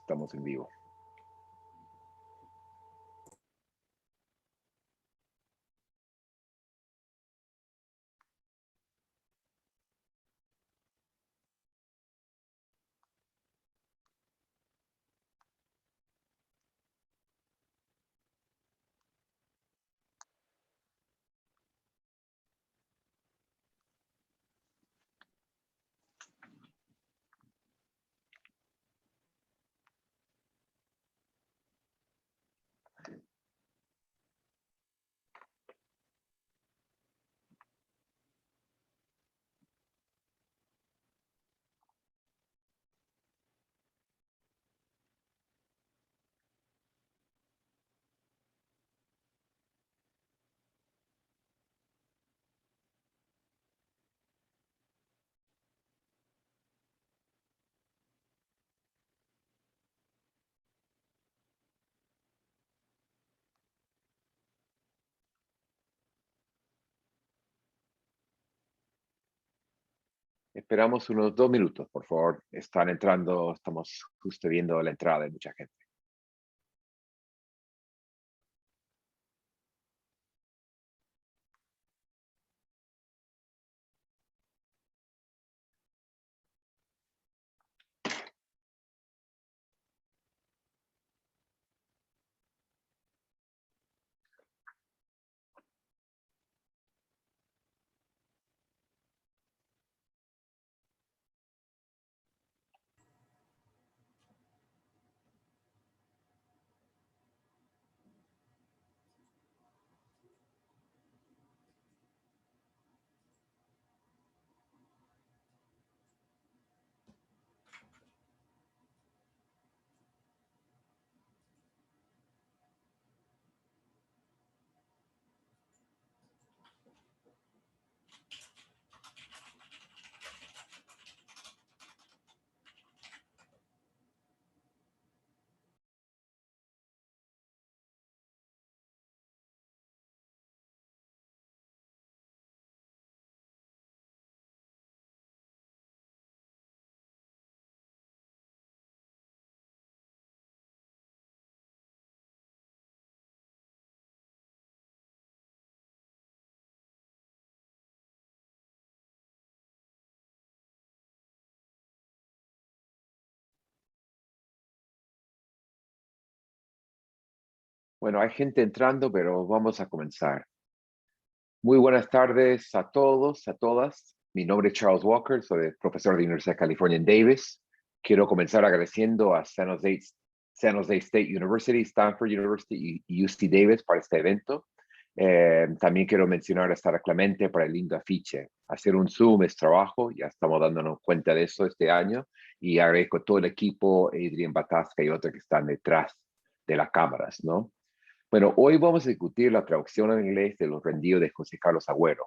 Estamos en vivo. Esperamos unos 2 minutos, por favor. Están entrando, estamos justo viendo la entrada de mucha gente. Bueno, hay gente entrando, pero vamos a comenzar. Muy buenas tardes a todos, a todas. Mi nombre es Charles Walker, soy profesor de la Universidad de California en Davis. Quiero comenzar agradeciendo a San Jose State University, Stanford University y UC Davis para este evento. También quiero mencionar a Sara Clemente para el lindo afiche. Hacer un Zoom es trabajo, ya estamos dándonos cuenta de eso este año. Y agradezco a todo el equipo, Adrian Batasca y otros que están detrás de las cámaras, ¿no? Bueno, hoy vamos a discutir la traducción en inglés de Los Rendidos de José Carlos Agüero.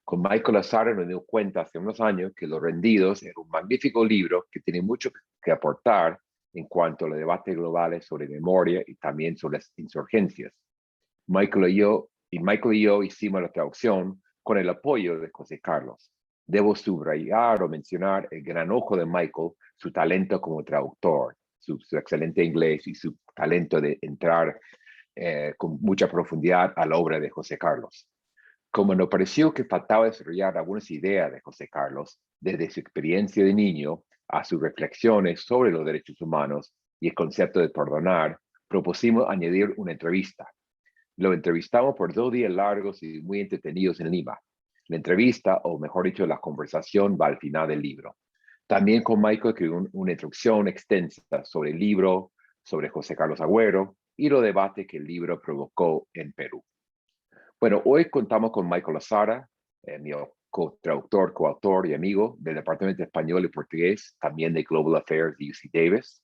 Con Michael Azar nos dio cuenta hace unos años que Los Rendidos era un magnífico libro que tiene mucho que aportar en cuanto a los debates globales sobre memoria y también sobre las insurgencias. Michael y yo hicimos la traducción con el apoyo de José Carlos. Debo subrayar o mencionar el gran ojo de Michael, su talento como traductor, su excelente inglés y su talento de entrar con mucha profundidad a la obra de José Carlos. Como nos pareció que faltaba desarrollar algunas ideas de José Carlos, desde su experiencia de niño a sus reflexiones sobre los derechos humanos y el concepto de perdonar, propusimos añadir una entrevista. Lo entrevistamos por 2 días largos y muy entretenidos en Lima. La entrevista, o mejor dicho, la conversación, va al final del libro. También con Michael escribió una introducción extensa sobre el libro, sobre José Carlos Agüero y los debates que el libro provocó en Perú. Bueno, hoy contamos con Michael Azara, mi co-traductor, coautor y amigo del Departamento de Español y Portugués, también de Global Affairs de UC Davis.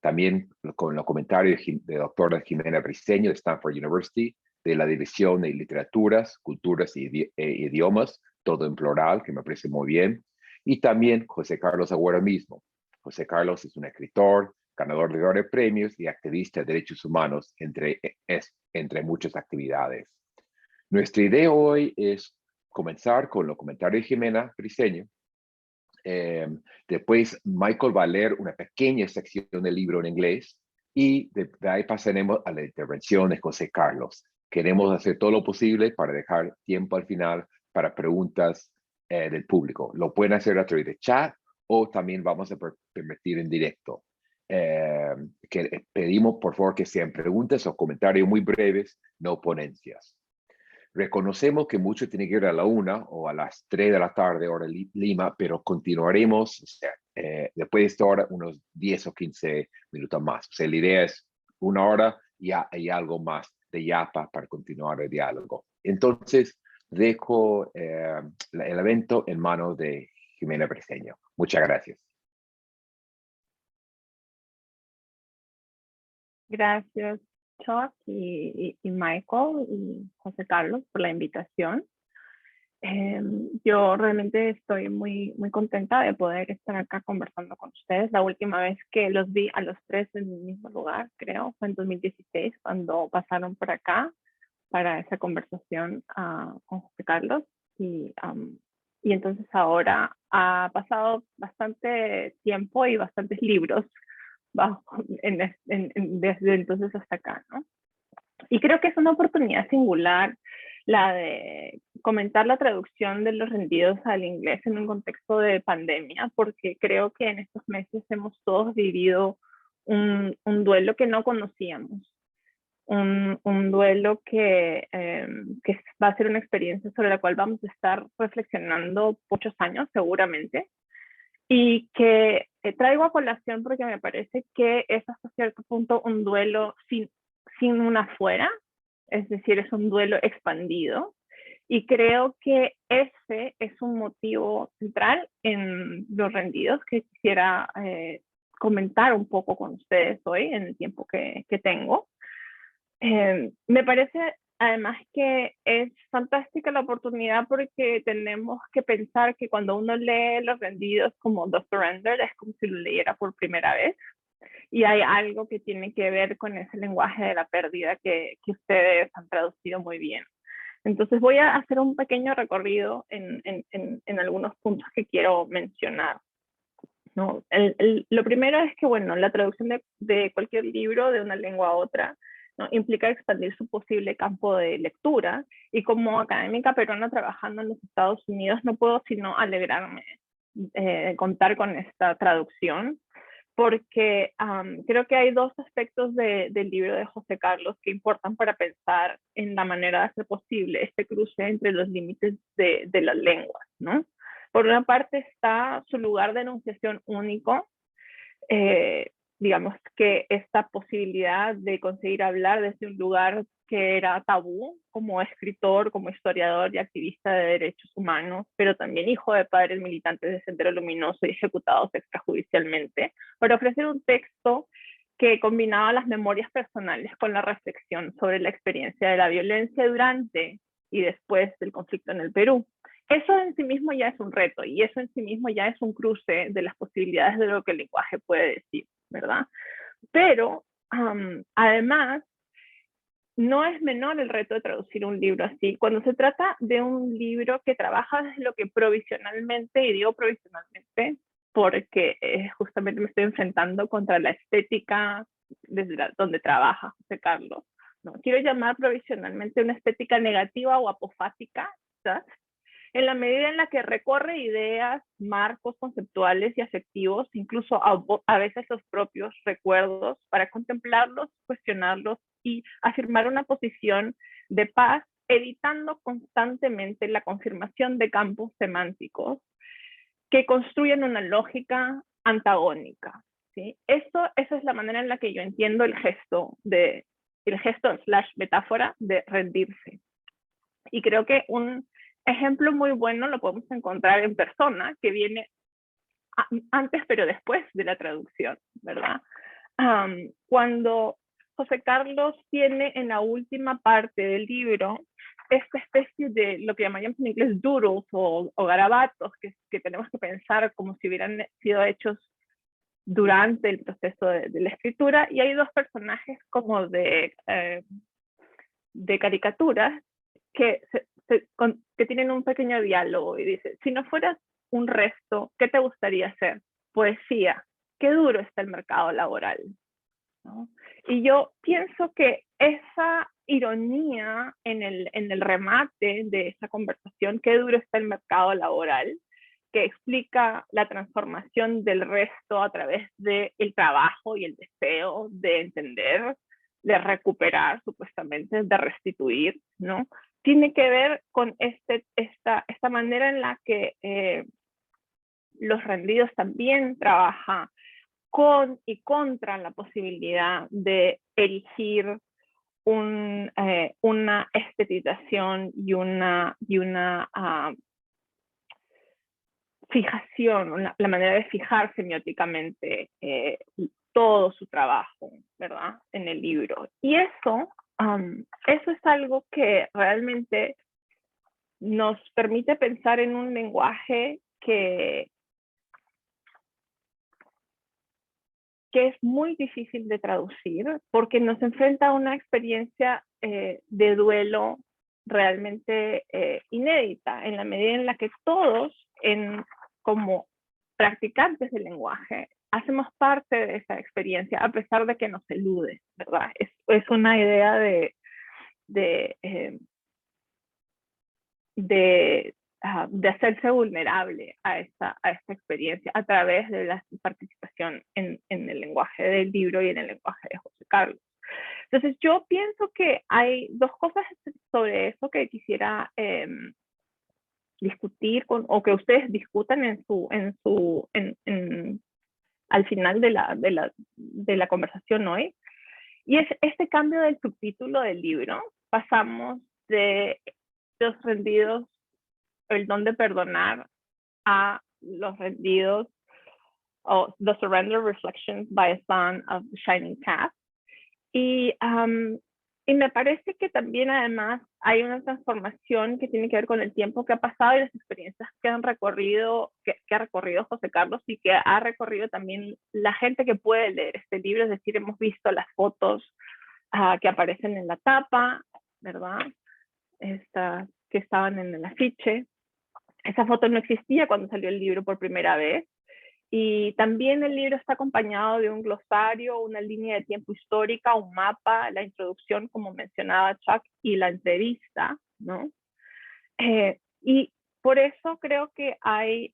También con los comentarios de doctora Jimena Briceño de Stanford University, de la División de Literaturas, Culturas e Idiomas, todo en plural, que me parece muy bien. Y también José Carlos Agüero mismo. José Carlos es un escritor, ganador de varios premios y activista de derechos humanos, entre muchas actividades. Nuestra idea hoy es comenzar con los comentarios de Jimena Briceño, Después Michael va a leer una pequeña sección del libro en inglés y de ahí pasaremos a la intervención de José Carlos. Queremos hacer todo lo posible para dejar tiempo al final para preguntas del público. Lo pueden hacer a través de chat o también vamos a permitir en directo. Que pedimos por favor que sean preguntas o comentarios muy breves, no ponencias. Reconocemos que mucho tiene que ir a la 1 o a las 3 de la tarde, hora Lima, pero continuaremos, o sea, después de esta hora, unos 10 o 15 minutos más. O sea, la idea es 1 hora y hay algo más de YAPA para continuar el diálogo. Entonces, dejo el evento en manos de Jimena Briceño. Muchas gracias. Gracias, Chuck y Michael y José Carlos por la invitación. Yo realmente estoy muy contenta de poder estar acá conversando con ustedes. La última vez que los vi a los tres en el mismo lugar, creo, fue en 2016, cuando pasaron por acá para esa conversación con José Carlos. Y entonces ahora ha pasado bastante tiempo y bastantes libros desde entonces hasta acá, ¿no? Y creo que es una oportunidad singular la de comentar la traducción de Los rendidos al inglés en un contexto de pandemia, porque creo que en estos meses hemos todos vivido un duelo que no conocíamos, un duelo que va a ser una experiencia sobre la cual vamos a estar reflexionando muchos años seguramente, y que traigo a colación porque me parece que es hasta cierto punto un duelo sin una fuera, es decir, es un duelo expandido. Y creo que ese es un motivo central en Los rendidos que quisiera comentar un poco con ustedes hoy en el tiempo que tengo. Me parece además que es fantástica la oportunidad porque tenemos que pensar que cuando uno lee Los rendidos como The Surrender es como si lo leyera por primera vez, y hay algo que tiene que ver con ese lenguaje de la pérdida que ustedes han traducido muy bien. Entonces voy a hacer un pequeño recorrido en algunos puntos que quiero mencionar, ¿no? Lo primero es que, bueno, la traducción de cualquier libro de una lengua a otra, ¿no?, implica expandir su posible campo de lectura, y como académica peruana trabajando en los Estados Unidos no puedo sino alegrarme de contar con esta traducción, porque creo que hay dos aspectos del libro de José Carlos que importan para pensar en la manera de hacer posible este cruce entre los límites de las lenguas, ¿no? Por una parte está su lugar de enunciación único, digamos que esta posibilidad de conseguir hablar desde un lugar que era tabú, como escritor, como historiador y activista de derechos humanos, pero también hijo de padres militantes de Sendero Luminoso y ejecutados extrajudicialmente, para ofrecer un texto que combinaba las memorias personales con la reflexión sobre la experiencia de la violencia durante y después del conflicto en el Perú. Eso en sí mismo ya es un reto, y eso en sí mismo ya es un cruce de las posibilidades de lo que el lenguaje puede decir, ¿verdad? Pero además, no es menor el reto de traducir un libro así. Cuando se trata de un libro que trabaja desde lo que provisionalmente, y digo provisionalmente porque justamente me estoy enfrentando contra la estética desde donde trabaja José Carlos, ¿no? Quiero llamar provisionalmente una estética negativa o apofática, ¿sabes?, en la medida en la que recorre ideas, marcos conceptuales y afectivos, incluso a veces los propios recuerdos, para contemplarlos, cuestionarlos y afirmar una posición de paz, evitando constantemente la confirmación de campos semánticos que construyen una lógica antagónica, ¿sí? Esa es la manera en la que yo entiendo el gesto / metáfora de rendirse. Y creo que un ejemplo muy bueno lo podemos encontrar en Persona, que viene antes pero después de la traducción, ¿verdad? Cuando José Carlos tiene en la última parte del libro esta especie de lo que llamaríamos en inglés doodles o garabatos que tenemos que pensar como si hubieran sido hechos durante el proceso de la escritura, y hay dos personajes como de caricaturas que tienen un pequeño diálogo y dice: si no fueras un resto, ¿qué te gustaría hacer? Poesía. Qué duro está el mercado laboral, ¿no? Y yo pienso que esa ironía en el remate de esa conversación, qué duro está el mercado laboral, que explica la transformación del resto a través del trabajo y el deseo de entender, de recuperar supuestamente, de restituir, ¿no? Tiene que ver con esta manera en la que los rendidos también trabajan con y contra la posibilidad de erigir una estetización y una fijación, la manera de fijar semióticamente todo su trabajo, ¿verdad? En el libro. Y eso es algo que realmente nos permite pensar en un lenguaje que es muy difícil de traducir porque nos enfrenta a una experiencia de duelo realmente inédita, en la medida en la que todos, como practicantes del lenguaje, hacemos parte de esa experiencia a pesar de que nos elude, ¿verdad? Es una idea de hacerse vulnerable a esta experiencia a través de la participación en el lenguaje del libro y en el lenguaje de José Carlos. Entonces yo pienso que hay dos cosas sobre eso que quisiera discutir o que ustedes discutan al final de la conversación hoy. Y es este cambio del subtítulo del libro. Pasamos de los rendidos, el don de perdonar, a los rendidos, o The Surrender Reflections by a Son of the Shining Path. Y me parece que también además hay una transformación que tiene que ver con el tiempo que ha pasado y las experiencias que han recorrido, que ha recorrido José Carlos y que ha recorrido también la gente que puede leer este libro. Es decir, hemos visto las fotos que aparecen en la tapa, ¿verdad? Estas que estaban en el afiche. Esa foto no existía cuando salió el libro por primera vez. Y también el libro está acompañado de un glosario, una línea de tiempo histórica, un mapa, la introducción, como mencionaba Chuck, y la entrevista, ¿no? Y por eso creo que hay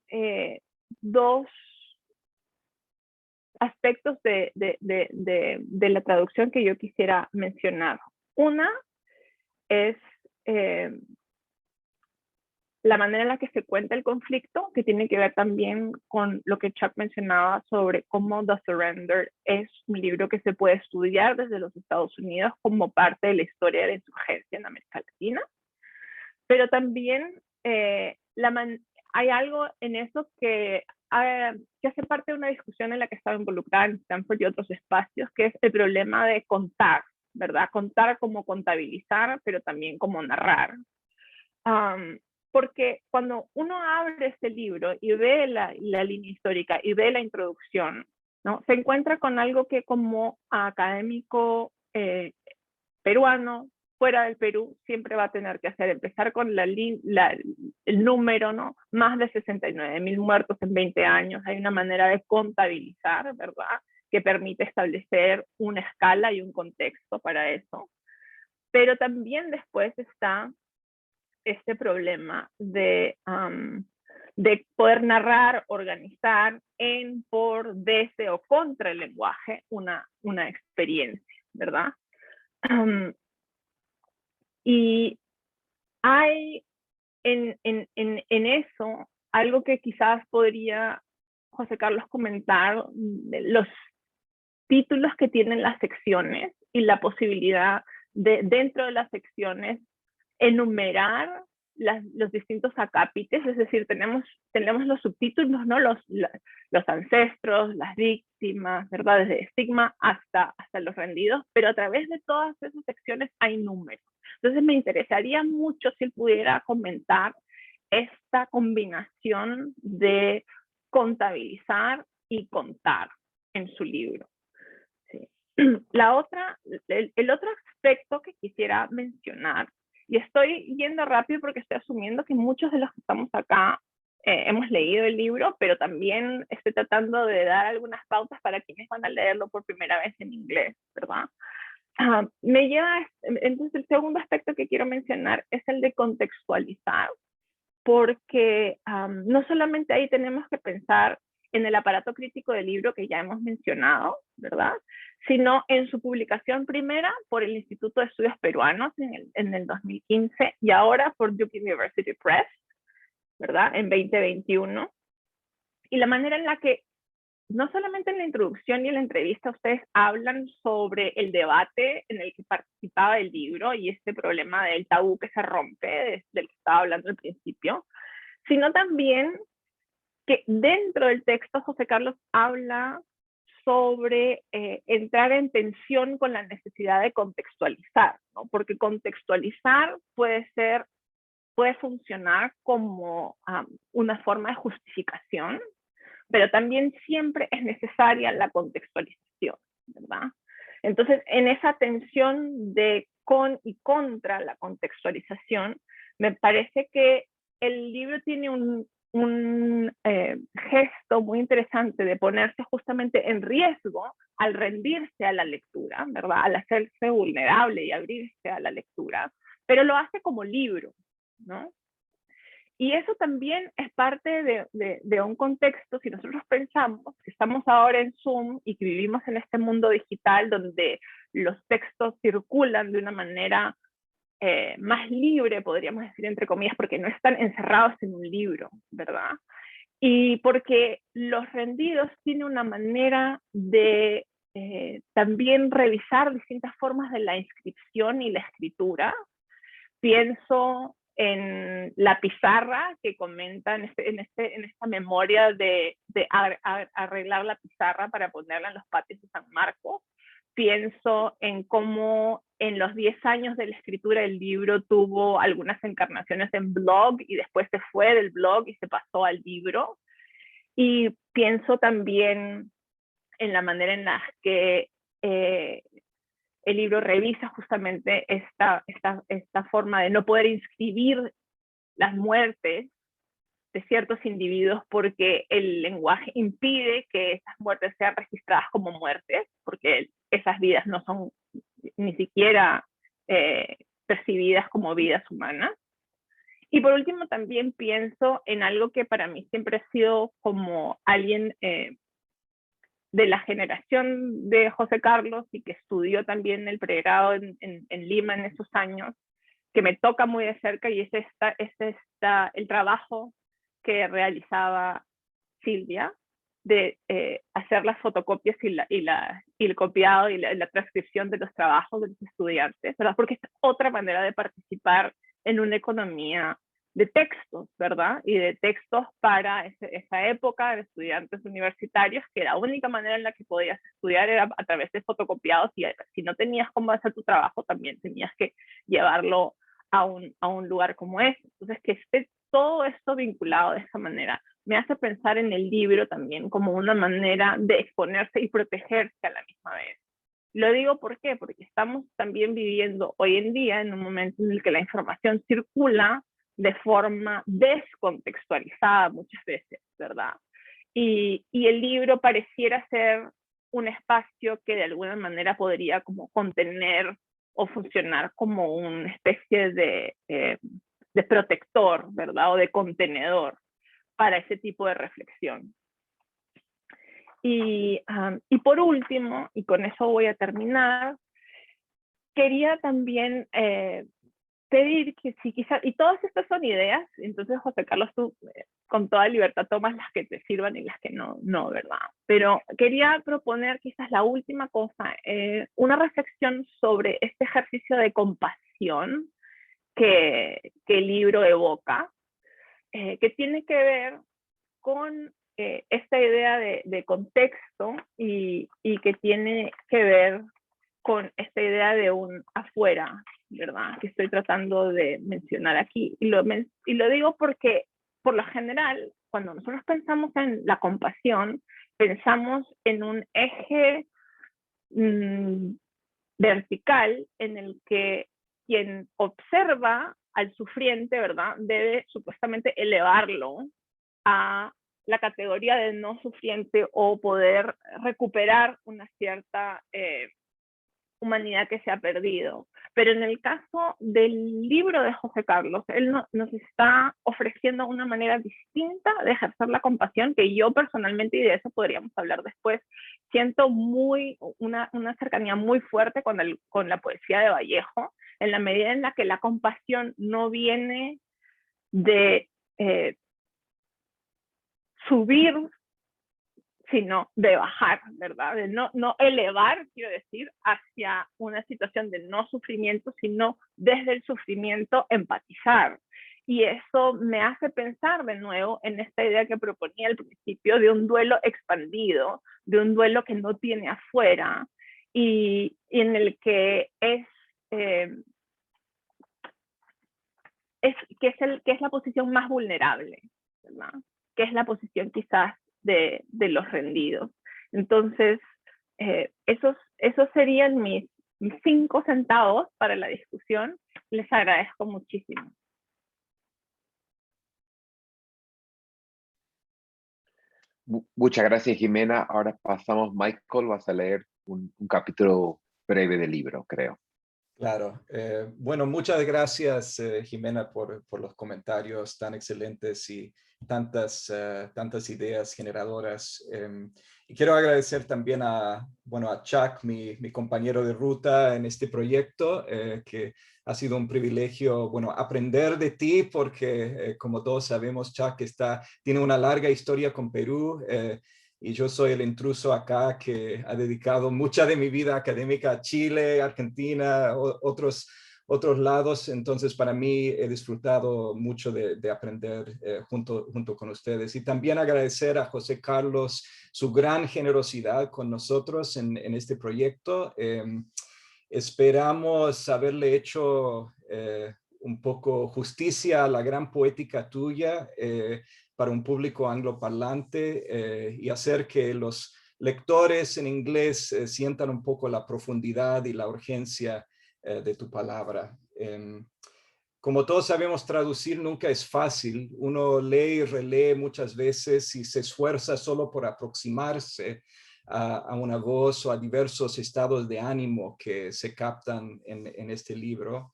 dos aspectos de la traducción que yo quisiera mencionar. Una es la manera en la que se cuenta el conflicto, que tiene que ver también con lo que Chuck mencionaba sobre cómo The Surrender es un libro que se puede estudiar desde los Estados Unidos como parte de la historia de la insurgencia en América Latina. Pero también hay algo en eso que hace parte de una discusión en la que estaba involucrada en Stanford y otros espacios, que es el problema de contar, ¿verdad? Contar como contabilizar, pero también como narrar. Porque cuando uno abre este libro y ve la línea histórica y ve la introducción, ¿no? Se encuentra con algo que como académico peruano, fuera del Perú, siempre va a tener que hacer, empezar con el número, ¿no? Más de 69.000 muertos en 20 años. Hay una manera de contabilizar, ¿verdad? Que permite establecer una escala y un contexto para eso. Pero también después está este problema de poder narrar, organizar en, por, desde o contra el lenguaje una experiencia, ¿verdad? Y hay en eso algo que quizás podría José Carlos comentar, los títulos que tienen las secciones y la posibilidad de dentro de las secciones enumerar los distintos acápites, es decir, tenemos los subtítulos, ¿no? Los ancestros, las víctimas, ¿verdad? Desde estigma hasta los rendidos, pero a través de todas esas secciones hay números. Entonces me interesaría mucho si él pudiera comentar esta combinación de contabilizar y contar en su libro. Sí. El otro aspecto que quisiera mencionar, y estoy yendo rápido porque estoy asumiendo que muchos de los que estamos acá hemos leído el libro, pero también estoy tratando de dar algunas pautas para quienes van a leerlo por primera vez en inglés, ¿verdad? Me lleva, entonces el segundo aspecto que quiero mencionar es el de contextualizar, porque no solamente ahí tenemos que pensar en el aparato crítico del libro que ya hemos mencionado, ¿verdad? Sino en su publicación primera por el Instituto de Estudios Peruanos en el 2015 y ahora por Duke University Press, ¿verdad? En 2021. Y la manera en la que, no solamente en la introducción y en la entrevista, ustedes hablan sobre el debate en el que participaba el libro y este problema del tabú que se rompe, del que estaba hablando al principio, sino también que dentro del texto José Carlos habla sobre entrar en tensión con la necesidad de contextualizar, ¿no? Porque contextualizar puede funcionar como una forma de justificación, pero también siempre es necesaria la contextualización, ¿verdad? Entonces, en esa tensión de con y contra la contextualización, me parece que el libro tiene un gesto muy interesante de ponerse justamente en riesgo al rendirse a la lectura, ¿verdad? Al hacerse vulnerable y abrirse a la lectura, pero lo hace como libro, ¿no? Y eso también es parte de un contexto, si nosotros pensamos que estamos ahora en Zoom y que vivimos en este mundo digital donde los textos circulan de una manera más libre, podríamos decir entre comillas, porque no están encerrados en un libro, ¿verdad? Y porque los rendidos tienen una manera de también revisar distintas formas de la inscripción y la escritura. Pienso en la pizarra que comenta en esta memoria de arreglar la pizarra para ponerla en los patios de San Marcos. Pienso en cómo en los 10 años de la escritura del libro tuvo algunas encarnaciones en blog y después se fue del blog y se pasó al libro. Y pienso también en la manera en la que el libro revisa justamente esta forma de no poder inscribir las muertes de ciertos individuos porque el lenguaje impide que esas muertes sean registradas como muertes, porque esas vidas no son ni siquiera percibidas como vidas humanas. Y por último también pienso en algo que para mí siempre ha sido como alguien de la generación de José Carlos y que estudió también el pregrado en Lima en esos años, que me toca muy de cerca y es el trabajo que realizaba Silvia de hacer las fotocopias y el copiado y la transcripción de los trabajos de los estudiantes, ¿verdad? Porque es otra manera de participar en una economía de textos, ¿verdad? Y de textos para esa época de estudiantes universitarios, que la única manera en la que podías estudiar era a través de fotocopiados y si no tenías cómo hacer tu trabajo, también tenías que llevarlo a un lugar como ese. Entonces, que esté todo esto vinculado de esa manera me hace pensar en el libro también como una manera de exponerse y protegerse a la misma vez. Lo digo ¿por qué? Porque estamos también viviendo hoy en día en un momento en el que la información circula de forma descontextualizada muchas veces, ¿verdad? Y el libro pareciera ser un espacio que de alguna manera podría como contener o funcionar como una especie de protector, ¿verdad? O de contenedor para ese tipo de reflexión. Y por último, y con eso voy a terminar, quería también pedir que si quizás, y todas estas son ideas, entonces José Carlos, tú con toda libertad tomas las que te sirvan y las que no, ¿verdad? Pero quería proponer quizás la última cosa, una reflexión sobre este ejercicio de compasión que el libro evoca, que tiene que ver con esta idea de contexto y que tiene que ver con esta idea de un afuera, ¿verdad? Que estoy tratando de mencionar aquí. Y lo digo porque, por lo general, cuando nosotros pensamos en la compasión, pensamos en un eje vertical en el que quien observa al sufriente, ¿verdad? Debe supuestamente elevarlo a la categoría de no sufriente o poder recuperar una cierta humanidad que se ha perdido. Pero en el caso del libro de José Carlos, él nos está ofreciendo una manera distinta de ejercer la compasión, que yo personalmente, y de eso podríamos hablar después, siento una cercanía muy fuerte con la poesía de Vallejo, en la medida en la que la compasión no viene de subir, sino de bajar, ¿verdad? De no elevar, quiero decir, hacia una situación de no sufrimiento, sino desde el sufrimiento empatizar. Y eso me hace pensar de nuevo en esta idea que proponía al principio de un duelo expandido, de un duelo que no tiene afuera y en el que es la posición más vulnerable, ¿verdad? Que es la posición quizás de los rendidos. Entonces, esos serían mis 5 centavos para la discusión. Les agradezco muchísimo. Muchas gracias, Jimena. Ahora pasamos, Michael, vas a leer un capítulo breve del libro, creo. Claro. Bueno, muchas gracias, Jimena, por los comentarios tan excelentes y tantas ideas generadoras. Y quiero agradecer también a Chuck, mi compañero de ruta en este proyecto, que ha sido un privilegio, aprender de ti, porque como todos sabemos, Chuck tiene una larga historia con Perú, y yo soy el intruso acá que ha dedicado mucha de mi vida académica a Chile, Argentina, otros lados. Entonces, para mí he disfrutado mucho de aprender junto con ustedes. Y también agradecer a José Carlos su gran generosidad con nosotros en este proyecto. Esperamos haberle hecho un poco justicia a la gran poética tuya, para un público angloparlante, y hacer que los lectores en inglés sientan un poco la profundidad y la urgencia de tu palabra. Como todos sabemos, traducir nunca es fácil. Uno lee y relee muchas veces y se esfuerza solo por aproximarse a una voz o a diversos estados de ánimo que se captan en este libro.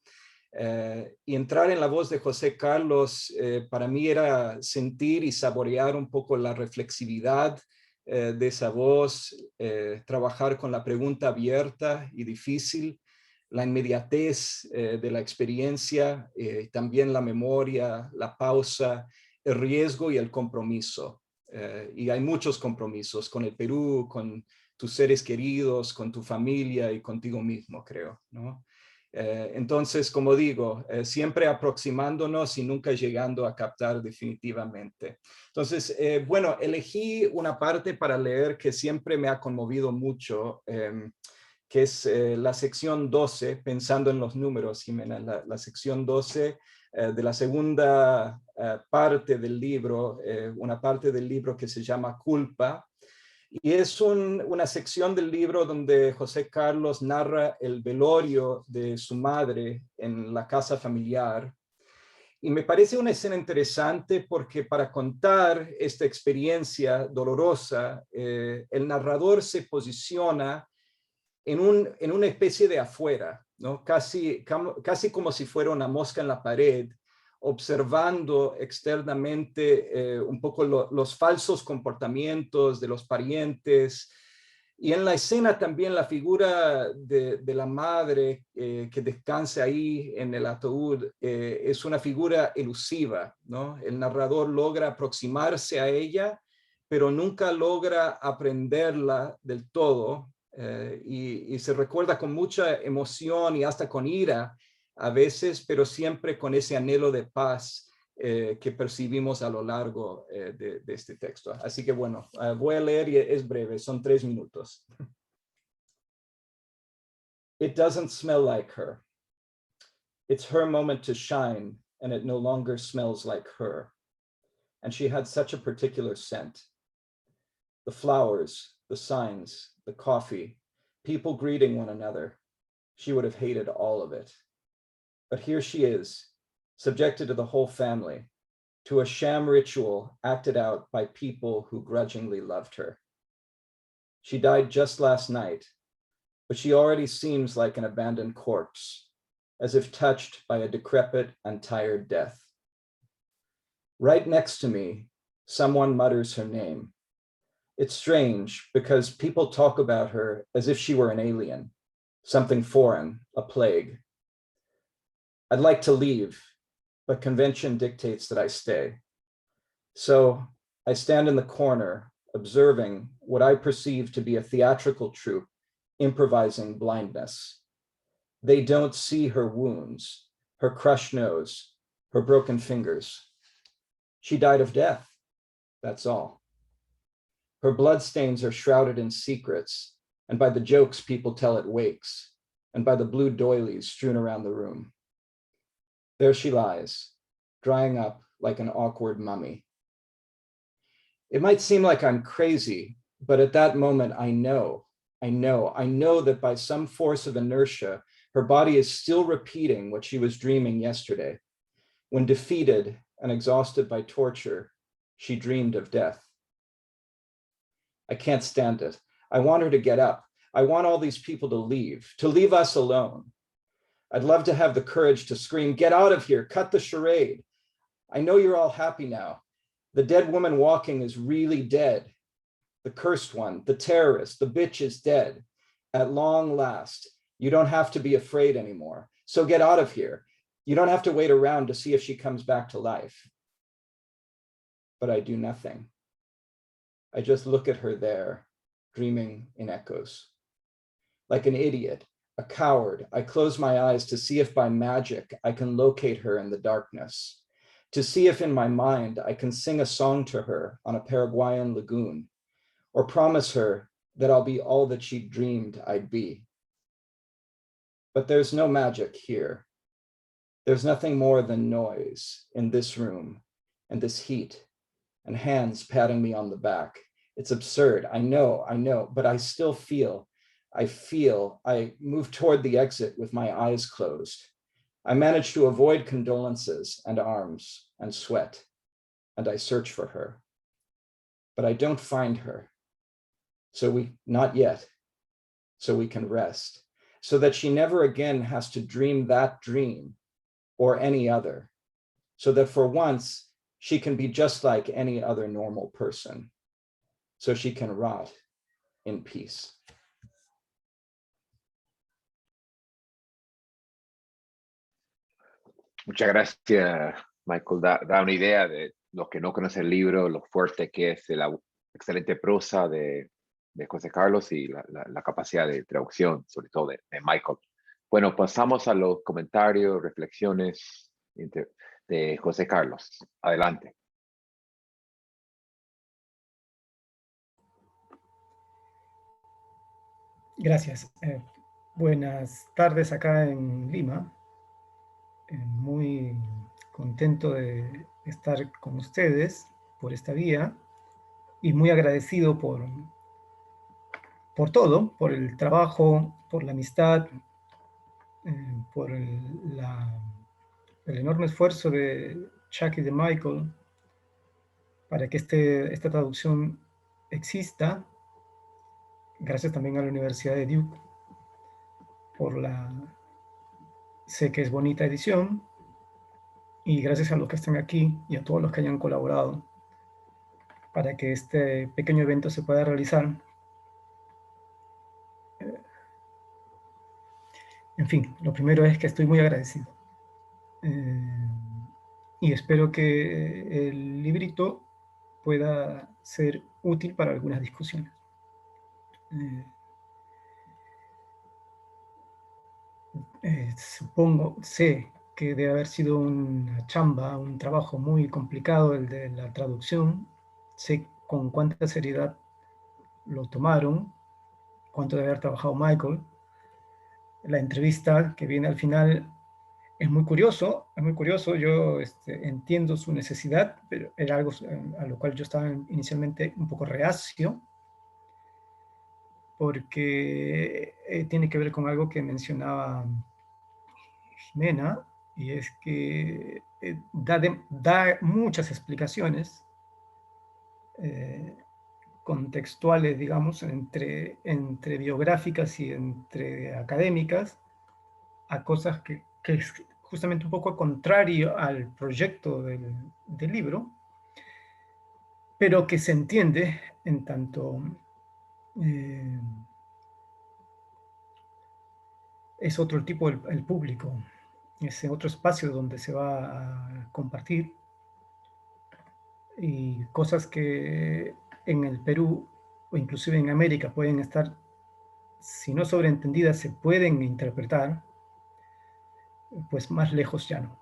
Y entrar en la voz de José Carlos para mí era sentir y saborear un poco la reflexividad de esa voz, trabajar con la pregunta abierta y difícil, la inmediatez de la experiencia, también la memoria, la pausa, el riesgo y el compromiso. Y hay muchos compromisos con el Perú, con tus seres queridos, con tu familia y contigo mismo, creo, ¿no? Entonces, como digo, siempre aproximándonos y nunca llegando a captar definitivamente. Entonces, elegí una parte para leer que siempre me ha conmovido mucho, que es la sección 12, pensando en los números, Jimena, la sección 12 de la segunda parte del libro, una parte del libro que se llama Culpa. Y es una sección del libro donde José Carlos narra el velorio de su madre en la casa familiar. Y me parece una escena interesante porque para contar esta experiencia dolorosa, el narrador se posiciona en una especie de afuera, ¿no? Casi como si fuera una mosca en la pared, observando externamente un poco los falsos comportamientos de los parientes. Y en la escena también la figura de la madre que descansa ahí en el ataúd es una figura elusiva, ¿no? El narrador logra aproximarse a ella, pero nunca logra aprenderla del todo. Y se recuerda con mucha emoción y hasta con ira a veces, pero siempre con ese anhelo de paz que percibimos a lo largo de este texto. Así que voy a leer y es breve, son 3 minutos. It doesn't smell like her. It's her moment to shine, and it no longer smells like her. And she had such a particular scent. The flowers, the signs, the coffee, people greeting one another. She would have hated all of it. But here she is, subjected to the whole family, to a sham ritual acted out by people who grudgingly loved her. She died just last night, but she already seems like an abandoned corpse, as if touched by a decrepit and tired death. Right next to me, someone mutters her name. It's strange because people talk about her as if she were an alien, something foreign, a plague. I'd like to leave, but convention dictates that I stay. So I stand in the corner, observing what I perceive to be a theatrical troupe improvising blindness. They don't see her wounds, her crushed nose, her broken fingers. She died of death, that's all. Her bloodstains are shrouded in secrets, and by the jokes people tell at wakes, and by the blue doilies strewn around the room. There she lies, drying up like an awkward mummy. It might seem like I'm crazy, but at that moment, I know that by some force of inertia, her body is still repeating what she was dreaming yesterday. When defeated and exhausted by torture, she dreamed of death. I can't stand it. I want her to get up. I want all these people to leave us alone. I'd love to have the courage to scream, "Get out of here, cut the charade. I know you're all happy now. The dead woman walking is really dead. The cursed one, the terrorist, the bitch is dead. At long last, you don't have to be afraid anymore. So get out of here. You don't have to wait around to see if she comes back to life." But I do nothing. I just look at her there, dreaming in echoes. Like an idiot, a coward, I close my eyes to see if by magic I can locate her in the darkness, to see if in my mind I can sing a song to her on a Paraguayan lagoon, or promise her that I'll be all that she dreamed I'd be. But there's no magic here. There's nothing more than noise in this room and this heat and hands patting me on the back. It's absurd, I know, but I still feel. I move toward the exit with my eyes closed. I manage to avoid condolences and arms and sweat, and I search for her. But I don't find her. Not yet, so we can rest, so that she never again has to dream that dream or any other, so that for once she can be just like any other normal person, so she can rot in peace. Muchas gracias, Michael. Da una idea de los que no conocen el libro, lo fuerte que es la excelente prosa de José Carlos y la capacidad de traducción, sobre todo de Michael. Bueno, pasamos a los comentarios, reflexiones de José Carlos. Adelante. Gracias. Buenas tardes acá en Lima. Muy contento de estar con ustedes por esta vía y muy agradecido por todo, por el trabajo, por la amistad, por el enorme esfuerzo de Chuck y de Michael para que esta traducción exista. Gracias también a la Universidad de Duke por sé que es bonita edición, y gracias a los que están aquí y a todos los que hayan colaborado para que este pequeño evento se pueda realizar. En fin, lo primero es que estoy muy agradecido. Y espero que el librito pueda ser útil para algunas discusiones. Sé que debe haber sido una chamba, un trabajo muy complicado el de la traducción. Sé con cuánta seriedad lo tomaron, cuánto debe haber trabajado Michael. La entrevista que viene al final es muy curioso. Yo entiendo su necesidad, pero era algo a lo cual yo estaba inicialmente un poco reacio, porque tiene que ver con algo que mencionaba Jimena, y es que da muchas explicaciones contextuales, digamos, entre biográficas y entre académicas, a cosas que es justamente un poco contrario al proyecto del libro, pero que se entiende en tanto es otro tipo el público, es otro espacio donde se va a compartir, y cosas que en el Perú o inclusive en América pueden estar, si no sobreentendidas, se pueden interpretar, pues más lejos ya no.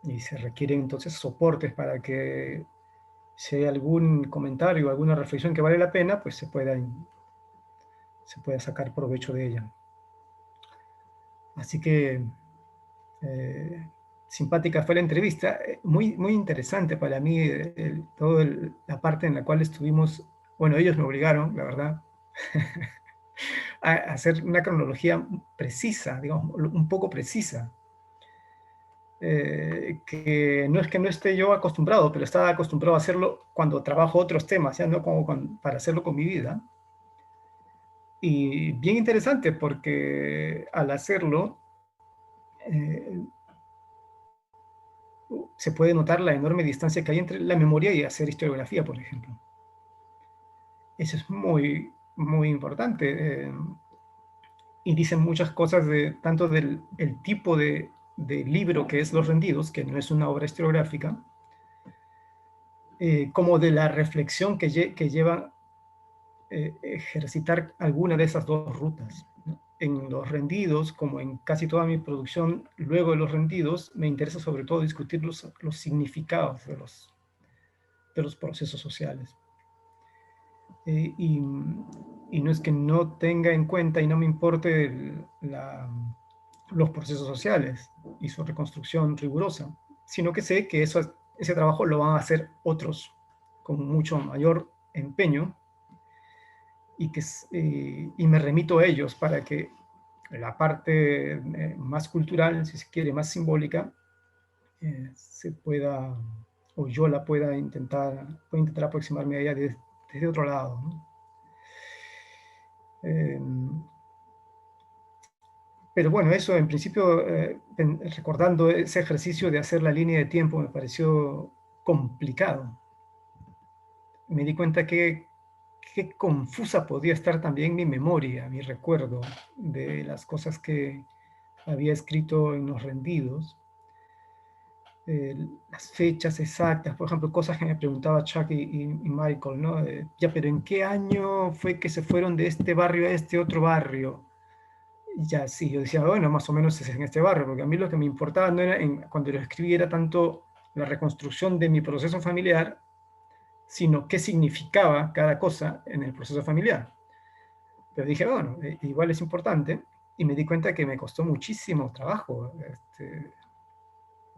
Y se requieren entonces soportes para que si hay algún comentario o alguna reflexión que vale la pena, pues se pueda sacar provecho de ella. Así que simpática fue la entrevista, muy, muy interesante para mí, toda la parte en la cual estuvimos, bueno, ellos me obligaron, la verdad, a hacer una cronología precisa, digamos, un poco precisa. Que no es que no esté yo acostumbrado, pero estaba acostumbrado a hacerlo cuando trabajo otros temas, ya no como para hacerlo con mi vida. Y bien interesante porque al hacerlo eh, se puede notar la enorme distancia que hay entre la memoria y hacer historiografía, por ejemplo. Eso es muy, muy importante. Y dicen muchas cosas tanto del el tipo de libro que es Los Rendidos, que no es una obra historiográfica, como de la reflexión que lleva ejercitar alguna de esas dos rutas, ¿no? En Los Rendidos, como en casi toda mi producción, luego de Los Rendidos, me interesa sobre todo discutir los significados de los procesos sociales. Y no es que no tenga en cuenta y no me importe los procesos sociales y su reconstrucción rigurosa, sino que sé que ese trabajo lo van a hacer otros con mucho mayor empeño, y me remito a ellos para que la parte más cultural, si se quiere, más simbólica, se pueda, o yo la pueda intentar aproximarme a ella desde otro lado, ¿no? Pero bueno, eso en principio, recordando ese ejercicio de hacer la línea de tiempo, me pareció complicado. Me di cuenta que qué confusa podía estar también mi memoria, mi recuerdo de las cosas que había escrito en Los Rendidos, las fechas exactas, por ejemplo, cosas que me preguntaba Chuck y Michael, ¿no? Ya, pero ¿en qué año fue que se fueron de este barrio a este otro barrio? Ya, sí, yo decía, bueno, más o menos es en este barrio, porque a mí lo que me importaba no era, cuando lo escribí, era tanto la reconstrucción de mi proceso familiar, sino qué significaba cada cosa en el proceso familiar. Pero dije, bueno, igual es importante, y me di cuenta que me costó muchísimo trabajo,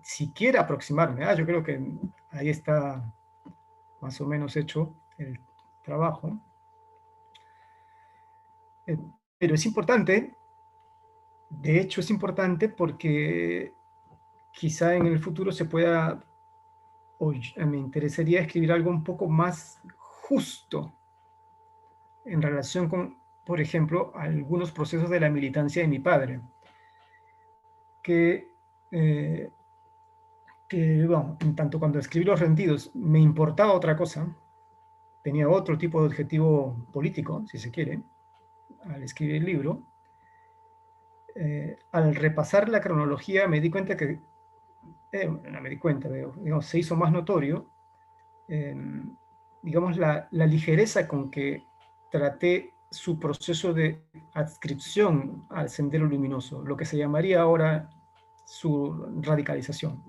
siquiera aproximarme. Yo creo que ahí está más o menos hecho el trabajo. Pero es importante, de hecho es importante porque quizá en el futuro se pueda, o me interesaría escribir algo un poco más justo en relación con, por ejemplo, algunos procesos de la militancia de mi padre, que, bueno, en tanto cuando escribí Los Rendidos me importaba otra cosa, tenía otro tipo de objetivo político, si se quiere, al escribir el libro. Al repasar la cronología me di cuenta que, no me di cuenta, digamos, se hizo más notorio, digamos, la ligereza con que traté su proceso de adscripción al Sendero Luminoso, lo que se llamaría ahora su radicalización.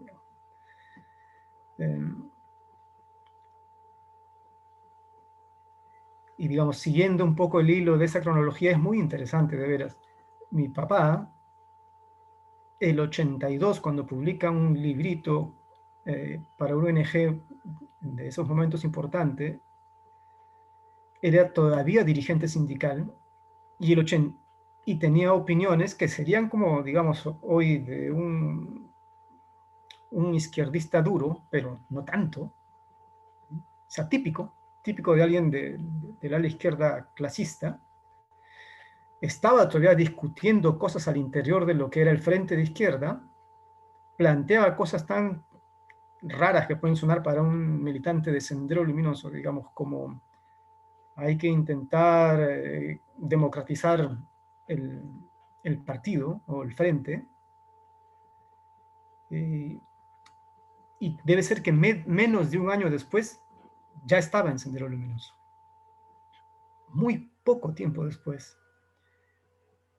Y digamos, siguiendo un poco el hilo de esa cronología, es muy interesante, de veras. Mi papá, el 82, cuando publica un librito para una ONG de esos momentos importantes, era todavía dirigente sindical, y tenía opiniones que serían como, digamos, hoy de un un izquierdista duro, pero no tanto, o sea, típico de alguien del ala izquierda clasista, estaba todavía discutiendo cosas al interior de lo que era el frente de izquierda, planteaba cosas tan raras que pueden sonar para un militante de Sendero Luminoso, digamos, como hay que intentar democratizar el partido o el frente, y debe ser que menos de un año después ya estaba en Sendero Luminoso. Muy poco tiempo después.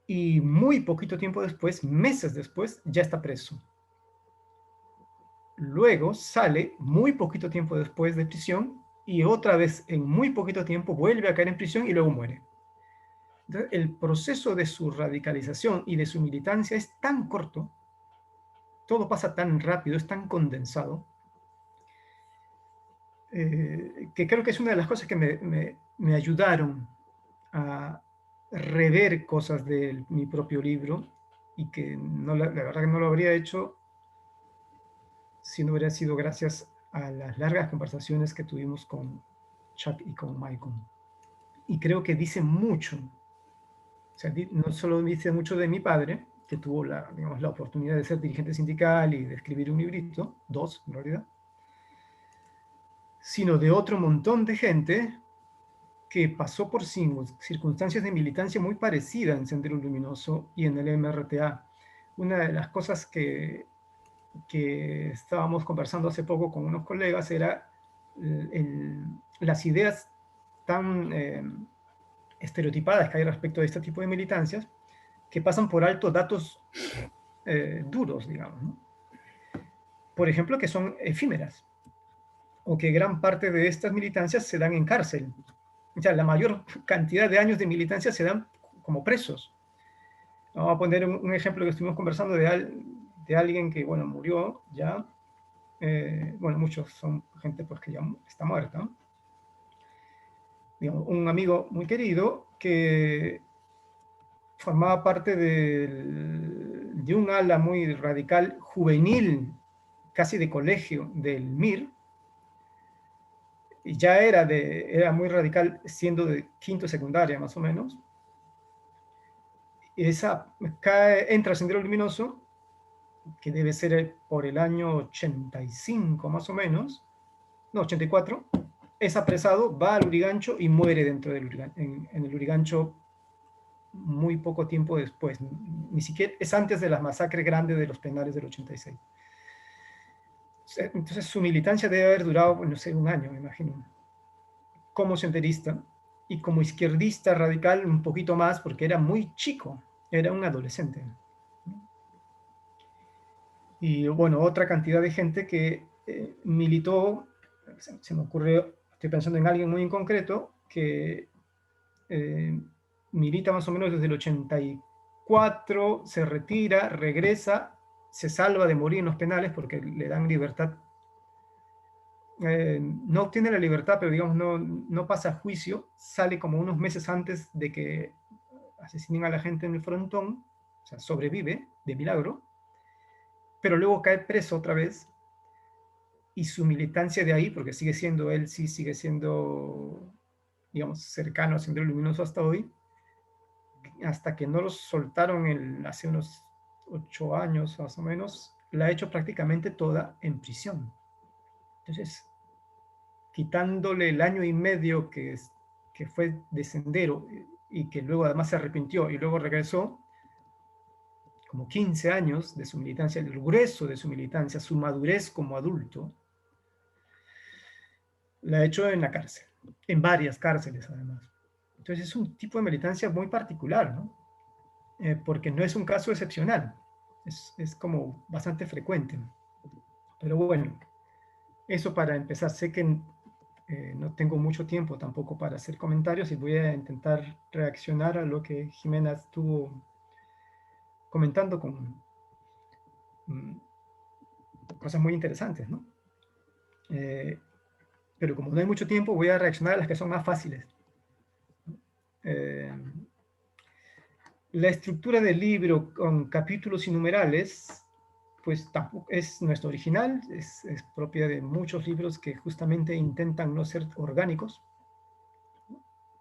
Y muy poquito tiempo después, meses después, ya está preso. Luego sale muy poquito tiempo después de prisión y otra vez en muy poquito tiempo vuelve a caer en prisión y luego muere. Entonces, el proceso de su radicalización y de su militancia es tan corto, todo pasa tan rápido, es tan condensado, que creo que es una de las cosas que me ayudaron a rever cosas de mi propio libro y que no, la verdad que no lo habría hecho si no hubiera sido gracias a las largas conversaciones que tuvimos con Chuck y con Michael. Y creo que dice mucho, o sea, no solo dice mucho de mi padre, que tuvo digamos, la oportunidad de ser dirigente sindical y de escribir un librito, 2 en realidad, sino de otro montón de gente que pasó por circunstancias de militancia muy parecidas en Sendero Luminoso y en el MRTA. Una de las cosas que estábamos conversando hace poco con unos colegas era las ideas tan estereotipadas que hay respecto a este tipo de militancias, que pasan por alto datos duros, digamos, ¿no? Por ejemplo, que son efímeras, o que gran parte de estas militancias se dan en cárcel. O sea, la mayor cantidad de años de militancia se dan como presos. Vamos a poner un ejemplo que estuvimos conversando de alguien que, bueno, murió ya. Bueno, muchos son gente pues, que ya está muerta, ¿no? Digamos, un amigo muy querido que formaba parte de un ala muy radical, juvenil, casi de colegio, del MIR, y ya era muy radical siendo de quinto secundaria más o menos. Entra al Sendero Luminoso, que debe ser por el año 85 más o menos, no, 84, es apresado, va al Lurigancho y muere dentro en el Lurigancho muy poco tiempo después, ni siquiera, es antes de la masacre grande de los penales del 86. Entonces su militancia debe haber durado, no sé, un año, me imagino, como senderista, y como izquierdista radical un poquito más, porque era muy chico, era un adolescente. Y bueno, otra cantidad de gente que militó, se me ocurrió, estoy pensando en alguien muy en concreto, que milita más o menos desde el 84, se retira, regresa, se salva de morir en los penales porque le dan libertad. No obtiene la libertad, pero digamos no pasa a juicio, sale como unos meses antes de que asesinen a la gente en el frontón, o sea, sobrevive de milagro, pero luego cae preso otra vez, y su militancia de ahí, porque sigue siendo él, sí sigue siendo, digamos, cercano a Sendero Luminoso hasta hoy, hasta que no los soltaron hace unos 8 años más o menos, la ha hecho prácticamente toda en prisión. Entonces, quitándole el año y medio que fue de Sendero y que luego además se arrepintió y luego regresó, como 15 años de su militancia, el grueso de su militancia, su madurez como adulto, la ha hecho en la cárcel, en varias cárceles además. Entonces es un tipo de militancia muy particular, ¿no? Porque no es un caso excepcional, es como bastante frecuente. Pero bueno, eso para empezar. Sé que no tengo mucho tiempo tampoco para hacer comentarios y voy a intentar reaccionar a lo que Jimena estuvo comentando con cosas muy interesantes, ¿no? Pero como no hay mucho tiempo, voy a reaccionar a las que son más fáciles. La estructura del libro con capítulos y numerales pues tampoco es nuestro original, es propia de muchos libros que justamente intentan no ser orgánicos,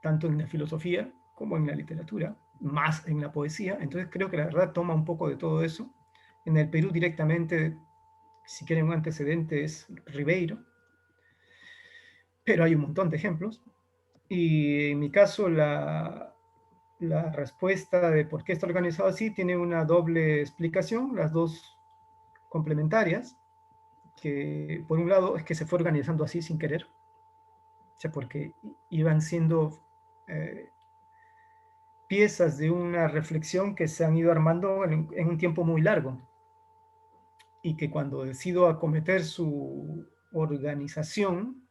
tanto en la filosofía como en la literatura, más en la poesía. Entonces creo que la verdad toma un poco de todo eso. En el Perú directamente, si quieren un antecedente, es Ribeiro, pero hay un montón de ejemplos. Y en mi caso, la respuesta de por qué está organizado así tiene una doble explicación, las dos complementarias, que por un lado es que se fue organizando así sin querer, o sea, porque iban siendo piezas de una reflexión que se han ido armando en un tiempo muy largo, y que cuando decido acometer su organización,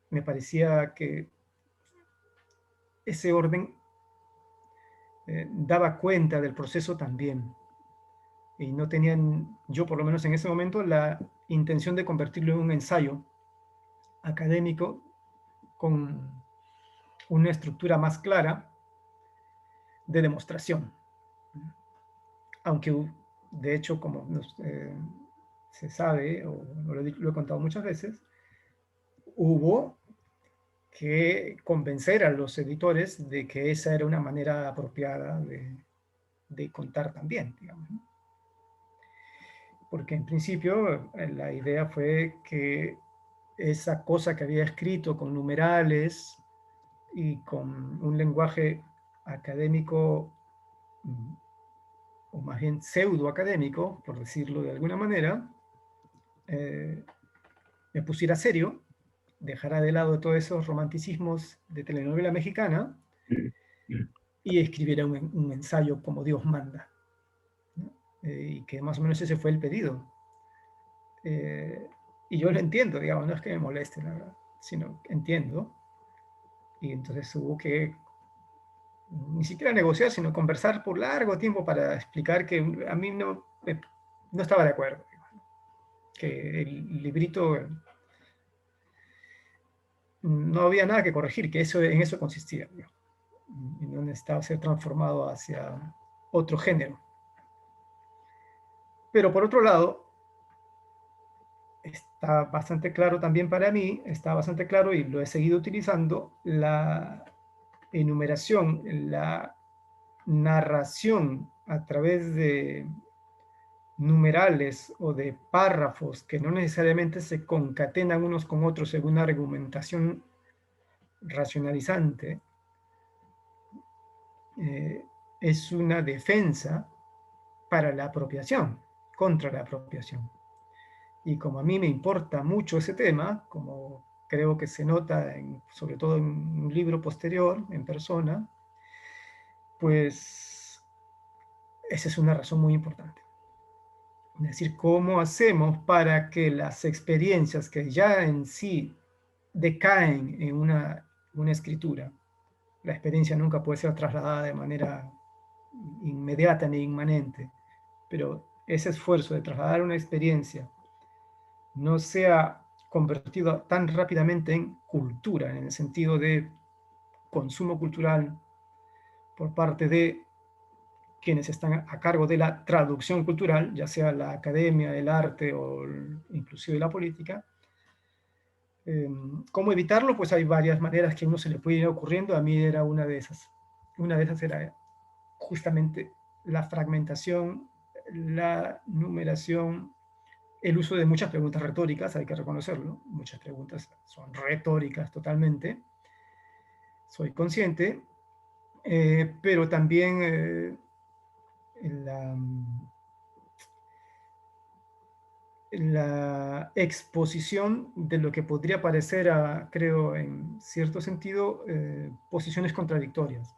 me parecía que ese orden daba cuenta del proceso también. Y no tenían, yo por lo menos en ese momento, la intención de convertirlo en un ensayo académico con una estructura más clara de demostración. Aunque, de hecho, como se sabe, o lo he contado muchas veces, hubo que convencer a los editores de que esa era una manera apropiada de contar también, digamos, ¿no? Porque en principio la idea fue que esa cosa que había escrito con numerales y con un lenguaje académico, o más bien pseudo académico, por decirlo de alguna manera, me pusiera serio, dejara de lado todos esos romanticismos de telenovela mexicana y escribiera un ensayo como Dios manda, ¿no? Y que más o menos ese fue el pedido. Y yo lo entiendo, digamos, no es que me moleste, la verdad, sino que entiendo. Y entonces hubo que ni siquiera negociar, sino conversar por largo tiempo para explicar que a mí no estaba de acuerdo, que el librito no había nada que corregir, que en eso consistía, digamos, y no necesitaba ser transformado hacia otro género. Pero por otro lado, está bastante claro también para mí, está bastante claro y lo he seguido utilizando, la enumeración, la narración a través de numerales o de párrafos que no necesariamente se concatenan unos con otros según una argumentación racionalizante, es una defensa para la apropiación, contra la apropiación. Y como a mí me importa mucho ese tema, como creo que se nota sobre todo en un libro posterior, en persona, pues esa es una razón muy importante. Es decir, ¿cómo hacemos para que las experiencias que ya en sí decaen en una escritura, la experiencia nunca puede ser trasladada de manera inmediata ni inmanente, pero ese esfuerzo de trasladar una experiencia no sea convertido tan rápidamente en cultura, en el sentido de consumo cultural por parte de quienes están a cargo de la traducción cultural, ya sea la academia, el arte o inclusive la política. ¿Cómo evitarlo? Pues hay varias maneras que a uno se le puede ir ocurriendo. A mí era una de esas. Una de esas era justamente la fragmentación, la numeración, el uso de muchas preguntas retóricas, hay que reconocerlo. Muchas preguntas son retóricas totalmente. Soy consciente, pero también la exposición de lo que podría parecer, creo, en cierto sentido, posiciones contradictorias.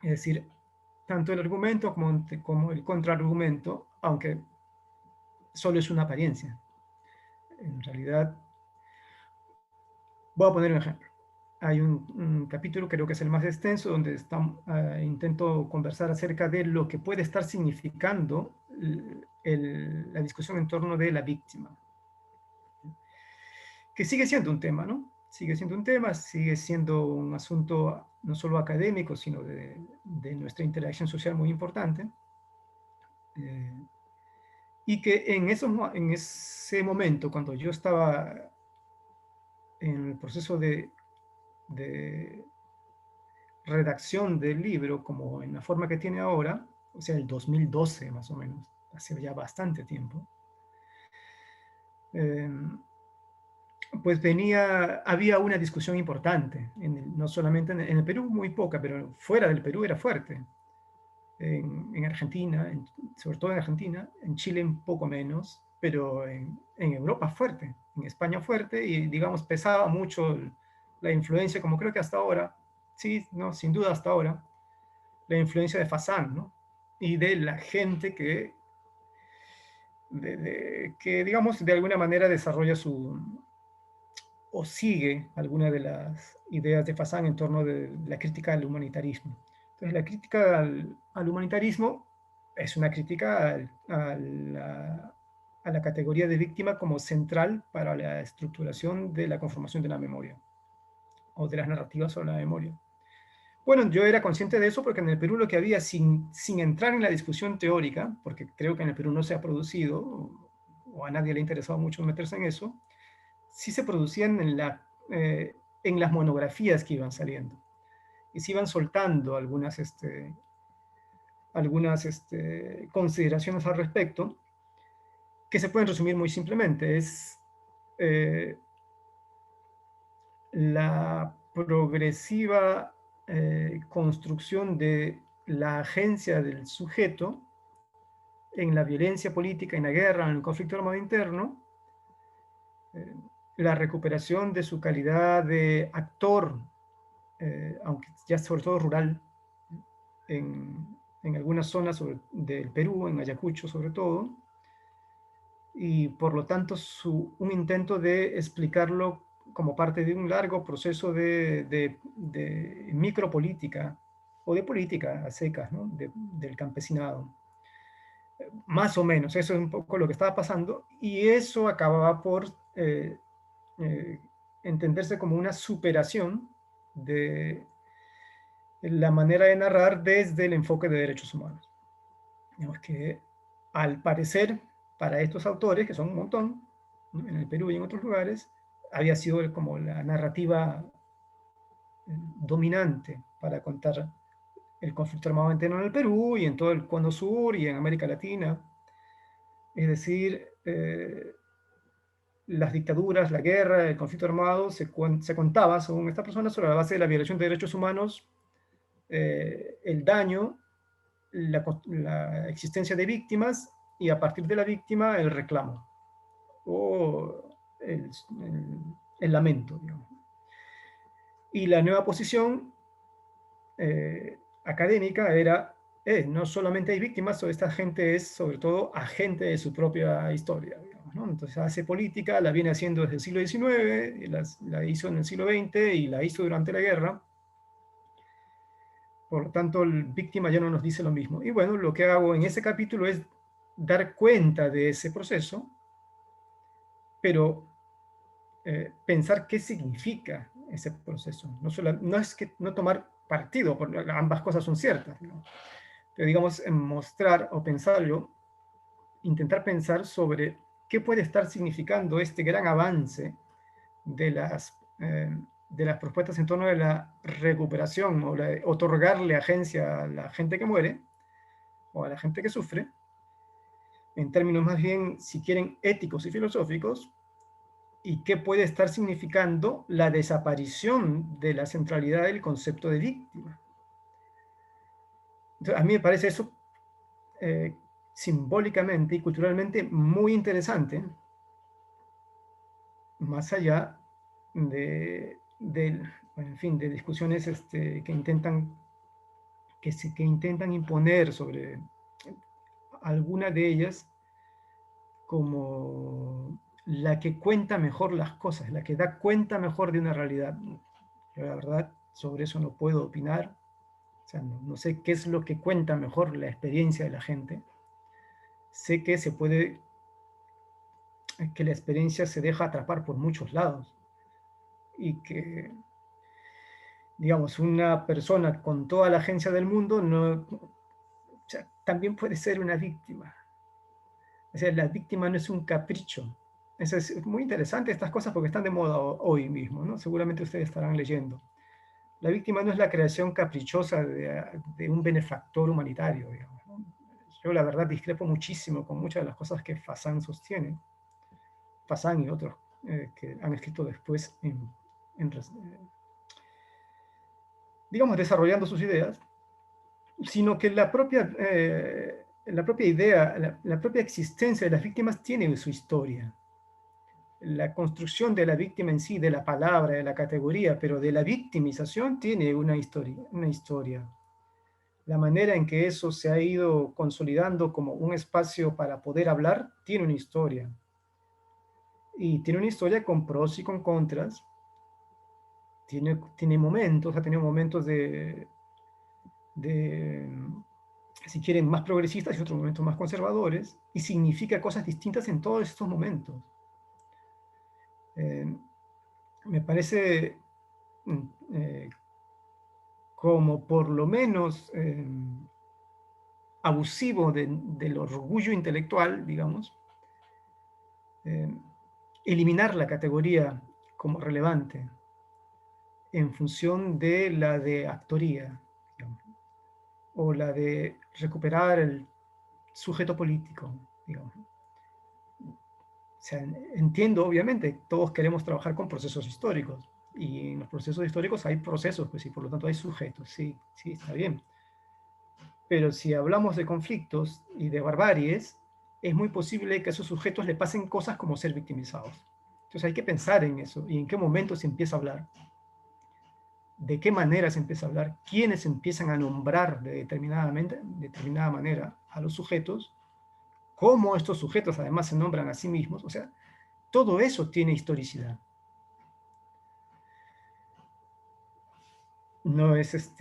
Es decir, tanto el argumento como el contraargumento, aunque solo es una apariencia. En realidad, voy a poner un ejemplo. Hay un capítulo, creo que es el más extenso, donde intento conversar acerca de lo que puede estar significando la discusión en torno de la víctima. Que sigue siendo un tema, ¿no? Sigue siendo un tema, sigue siendo un asunto no solo académico, sino de nuestra interacción social muy importante. y que en ese momento, cuando yo estaba en el proceso de redacción del libro, como en la forma que tiene ahora, o sea, el 2012 más o menos, hace ya bastante tiempo, pues había una discusión importante, no solamente en el Perú, muy poca, pero fuera del Perú era fuerte. En Argentina, sobre todo en Argentina, en Chile un poco menos, pero en Europa fuerte, en España fuerte, y digamos pesaba mucho la influencia, como creo que hasta ahora, sí, no, sin duda hasta ahora, la influencia de Fassán, ¿no? Y de la gente que, digamos, de alguna manera desarrolla o sigue alguna de las ideas de Fassán en torno de la crítica al humanitarismo. Entonces, la crítica al humanitarismo es una crítica a la categoría de víctima como central para la estructuración de la conformación de la memoria o de las narrativas sobre la memoria. Bueno, yo era consciente de eso porque en el Perú lo que había, sin entrar en la discusión teórica, porque creo que en el Perú no se ha producido, o a nadie le ha interesado mucho meterse en eso, sí se producían en las monografías que iban saliendo. Y se iban soltando algunas consideraciones al respecto, que se pueden resumir muy simplemente. Es la progresiva construcción de la agencia del sujeto en la violencia política, en la guerra, en el conflicto armado interno, la recuperación de su calidad de actor, aunque ya sobre todo rural, en algunas zonas del Perú, en Ayacucho sobre todo, y por lo tanto un intento de explicarlo como parte de un largo proceso de micropolítica o de política a secas, ¿no? Del campesinado. Más o menos, eso es un poco lo que estaba pasando, y eso acababa por entenderse como una superación de la manera de narrar desde el enfoque de derechos humanos. Digamos que al parecer, para estos autores, que son un montón, ¿no? En el Perú y en otros lugares, había sido como la narrativa dominante para contar el conflicto armado interno en el Perú y en todo el Cono Sur y en América Latina. Es decir, las dictaduras, la guerra, el conflicto armado se contaba, según esta persona, sobre la base de la violación de derechos humanos, el daño, la existencia de víctimas y a partir de la víctima el reclamo o el lamento, digamos. Y la nueva posición académica era, no solamente hay víctimas, esta gente es sobre todo agente de su propia historia, digamos, ¿no? Entonces hace política, la viene haciendo desde el siglo XIX, la hizo en el siglo XX y la hizo durante la guerra. Por lo tanto, el víctima ya no nos dice lo mismo. Y bueno, lo que hago en ese capítulo es dar cuenta de ese proceso, pero pensar qué significa ese proceso. No es que no tomar partido, porque ambas cosas son ciertas, ¿no? Pero digamos, mostrar o pensarlo, intentar pensar sobre qué puede estar significando este gran avance de las propuestas en torno de la recuperación o de otorgarle agencia a la gente que muere o a la gente que sufre, en términos más bien, si quieren, éticos y filosóficos, y qué puede estar significando la desaparición de la centralidad del concepto de víctima. Entonces, a mí me parece eso simbólicamente y culturalmente muy interesante, más allá en fin, de discusiones que intentan imponer sobre alguna de ellas como la que cuenta mejor las cosas, la que da cuenta mejor de una realidad. Yo, la verdad, sobre eso no puedo opinar. O sea, no sé qué es lo que cuenta mejor la experiencia de la gente. Sé que que la experiencia se deja atrapar por muchos lados y que, digamos, una persona con toda la agencia del mundo no, o sea, también puede ser una víctima. O sea, la víctima no es un capricho. Eso es muy interesante, estas cosas, porque están de moda hoy mismo, ¿no? Seguramente ustedes estarán leyendo. La víctima no es la creación caprichosa de un benefactor humanitario, digamos, ¿no? Yo la verdad discrepo muchísimo con muchas de las cosas que Fasan sostiene. Fasan y otros que han escrito después digamos, desarrollando sus ideas, sino que la propia idea, la propia existencia de las víctimas tiene su historia. La construcción de la víctima en sí, de la palabra, de la categoría, pero de la victimización tiene una historia. La manera en que eso se ha ido consolidando como un espacio para poder hablar, tiene una historia. Y tiene una historia con pros y con contras. Tiene momentos, ha tenido momentos si quieren, más progresistas y otros momentos más conservadores, y significa cosas distintas en todos estos momentos. Me parece como por lo menos abusivo del orgullo intelectual, digamos, eliminar la categoría como relevante en función de la de actoría, digamos, o la de recuperar el sujeto político, digamos. O sea, entiendo, obviamente, todos queremos trabajar con procesos históricos, y en los procesos históricos hay procesos, pues, y por lo tanto hay sujetos, sí, sí, está bien. Pero si hablamos de conflictos y de barbaries, es muy posible que a esos sujetos le pasen cosas como ser victimizados. Entonces hay que pensar en eso, y en qué momento se empieza a hablar, de qué manera se empieza a hablar, quiénes empiezan a nombrar de determinada manera a los sujetos, cómo estos sujetos además se nombran a sí mismos. O sea, todo eso tiene historicidad. No es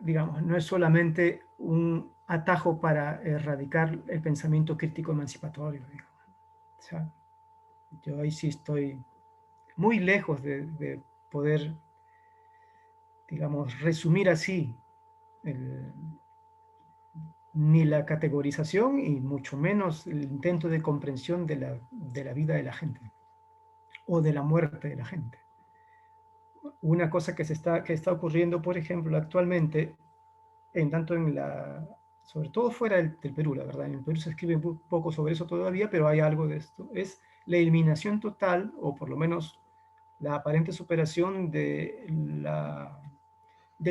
digamos, no es solamente un atajo para erradicar el pensamiento crítico emancipatorio, digamos. O sea, yo ahí sí estoy muy lejos de poder, digamos, resumir así ni la categorización y mucho menos el intento de comprensión de la vida de la gente o de la muerte de la gente. Una cosa que está ocurriendo, por ejemplo, actualmente, sobre todo fuera del Perú, la verdad, en el Perú se escribe un poco sobre eso todavía, pero hay algo de esto, es la eliminación total, o por lo menos la aparente superación del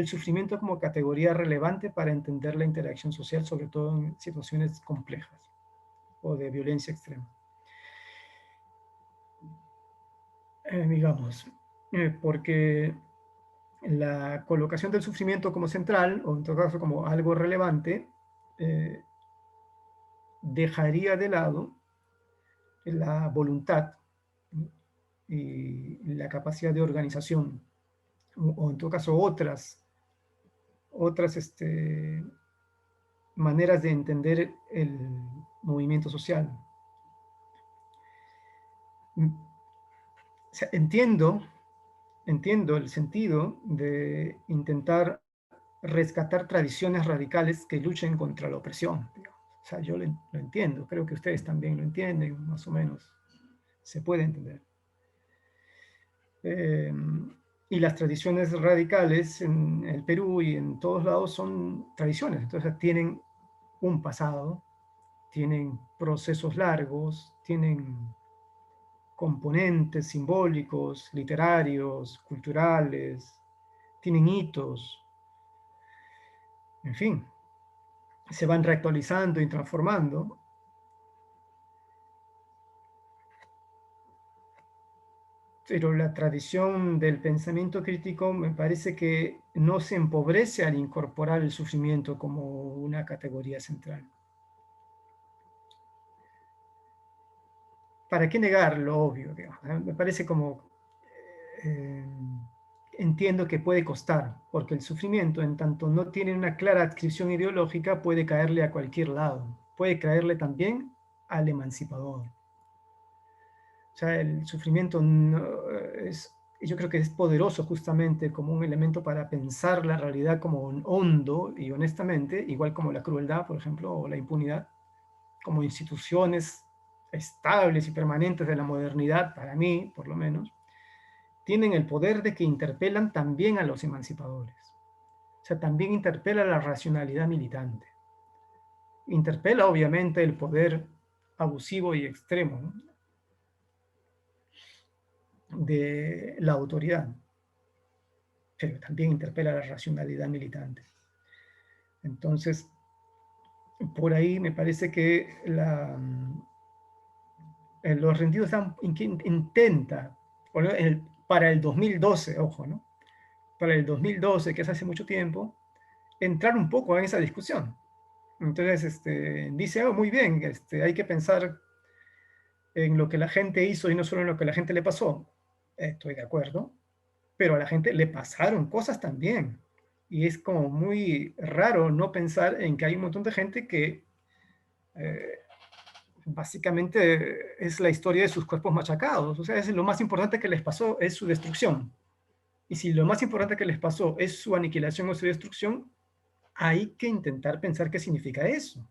sufrimiento como categoría relevante para entender la interacción social, sobre todo en situaciones complejas o de violencia extrema. Digamos, porque la colocación del sufrimiento como central, o en todo caso como algo relevante, dejaría de lado la voluntad y la capacidad de organización, o en todo caso otras maneras de entender el movimiento social. O sea, entiendo el sentido de intentar rescatar tradiciones radicales que luchen contra la opresión, digamos. O sea, yo lo entiendo, creo que ustedes también lo entienden, más o menos, se puede entender. Y las tradiciones radicales en el Perú y en todos lados son tradiciones, entonces tienen un pasado, tienen procesos largos, tienen componentes simbólicos, literarios, culturales, tienen hitos, en fin, se van reactualizando y transformando. Pero la tradición del pensamiento crítico me parece que no se empobrece al incorporar el sufrimiento como una categoría central. ¿Para qué negar lo obvio? Digamos? Me parece como... entiendo que puede costar, porque el sufrimiento, en tanto no tiene una clara adscripción ideológica, puede caerle a cualquier lado. Puede caerle también al emancipador. O sea, el sufrimiento no, es yo creo que es poderoso justamente como un elemento para pensar la realidad como un hondo y honestamente, igual como la crueldad, por ejemplo, o la impunidad, como instituciones estables y permanentes de la modernidad, para mí, por lo menos, tienen el poder de que interpelan también a los emancipadores. O sea, también interpela la racionalidad militante. Interpela, obviamente, el poder abusivo y extremo, ¿no?, de la autoridad, pero también interpela la racionalidad militante. Entonces, por ahí me parece que los rendidos intenta, para el 2012, ojo, ¿no?, para el 2012, que es hace mucho tiempo, entrar un poco en esa discusión. Entonces, dice, oh, muy bien, hay que pensar en lo que la gente hizo y no solo en lo que a la gente le pasó. Estoy de acuerdo, pero a la gente le pasaron cosas también. Y es como muy raro no pensar en que hay un montón de gente que eh, básicamente es la historia de sus cuerpos machacados. O sea, es lo más importante que les pasó es su destrucción. Y si lo más importante que les pasó es su aniquilación o su destrucción, hay que intentar pensar qué significa eso.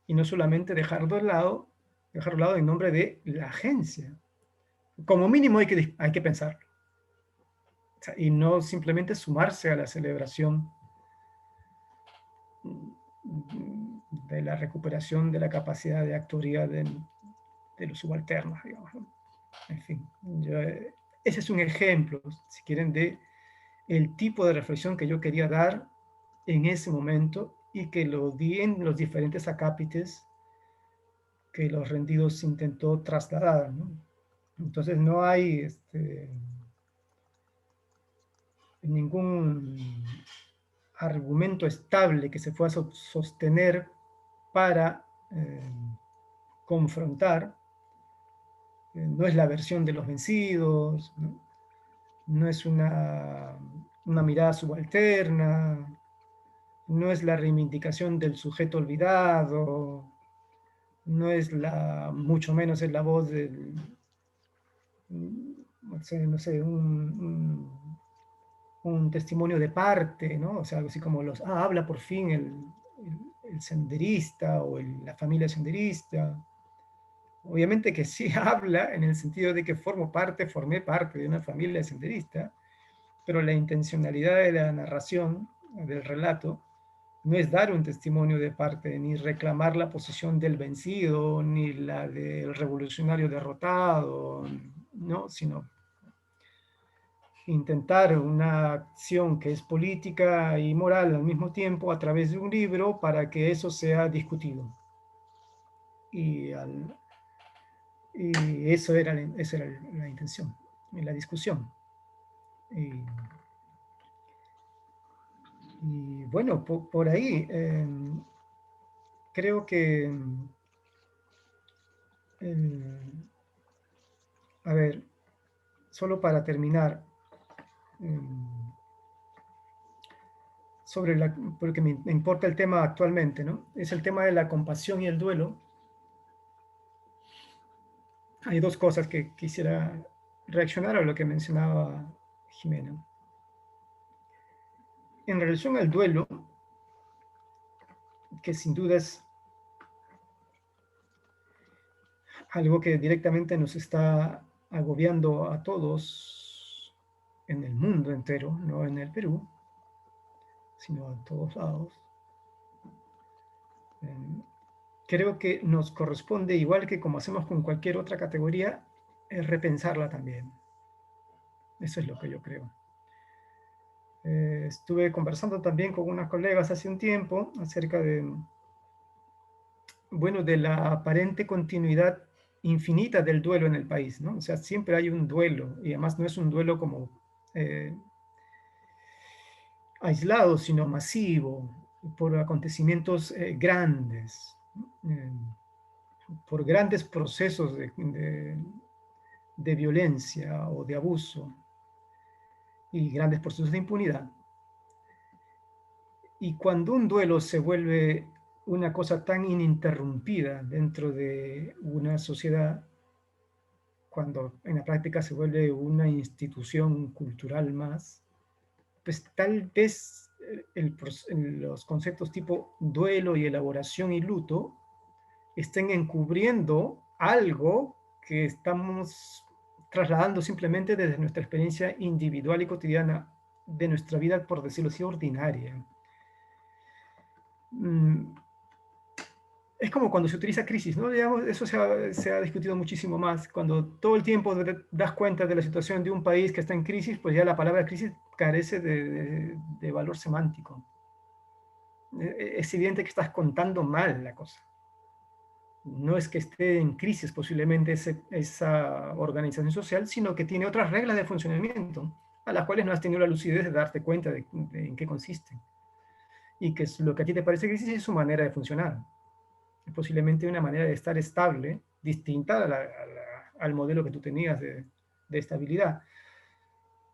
Y no solamente dejarlo de lado en nombre de la agencia. Como mínimo hay que pensarlo. O sea, y no simplemente sumarse a la celebración de la recuperación de la capacidad de actoría de los subalternos, digamos, ¿no? En fin, ese es un ejemplo, si quieren, de el tipo de reflexión que yo quería dar en ese momento y que lo di en los diferentes acápites que los rendidos intentó trasladar, ¿no? Entonces no hay ningún argumento estable que se pueda sostener para confrontar. No es la versión de los vencidos, ¿no? No es una mirada subalterna, no es la reivindicación del sujeto olvidado, no es mucho menos es la voz del, no sé, un testimonio de parte, ¿no? O sea, algo así como habla por fin el senderista o la familia senderista. Obviamente que sí habla en el sentido de que formé parte de una familia senderista, pero la intencionalidad de la narración, del relato, no es dar un testimonio de parte, ni reclamar la posición del vencido, ni la del revolucionario derrotado, ¿no?, sino intentar una acción que es política y moral al mismo tiempo a través de un libro para que eso sea discutido. Y, esa era la intención, la discusión. Y bueno, por ahí creo que, a ver, solo para terminar, porque me importa el tema actualmente, ¿no? Es el tema de la compasión y el duelo. Hay dos cosas que quisiera reaccionar a lo que mencionaba Jimena. En relación al duelo, que sin duda es algo que directamente nos está agobiando a todos en el mundo entero, no en el Perú, sino a todos lados. Creo que nos corresponde, igual que como hacemos con cualquier otra categoría, repensarla también. Eso es lo que yo creo. Estuve conversando también con unas colegas hace un tiempo acerca de, bueno, de la aparente continuidad infinita del duelo en el país, ¿no? O sea, siempre hay un duelo, y además no es un duelo como aislado, sino masivo, por acontecimientos grandes, por grandes procesos de violencia o de abuso y grandes procesos de impunidad. Y cuando un duelo se vuelve una cosa tan ininterrumpida dentro de una sociedad, cuando en la práctica se vuelve una institución cultural más, pues tal vez los conceptos tipo duelo y elaboración y luto estén encubriendo algo que estamos trasladando simplemente desde nuestra experiencia individual y cotidiana de nuestra vida, por decirlo así, ordinaria. Es como cuando se utiliza crisis, ¿no? Digamos, eso se ha discutido muchísimo más. Cuando todo el tiempo das cuenta de la situación de un país que está en crisis, pues ya la palabra crisis carece de valor semántico. Es evidente que estás contando mal la cosa. No es que esté en crisis posiblemente esa organización social, sino que tiene otras reglas de funcionamiento, a las cuales no has tenido la lucidez de darte cuenta de en qué consisten. Y que lo que a ti te parece crisis es su manera de funcionar. Es posiblemente una manera de estar estable, distinta al modelo que tú tenías de estabilidad.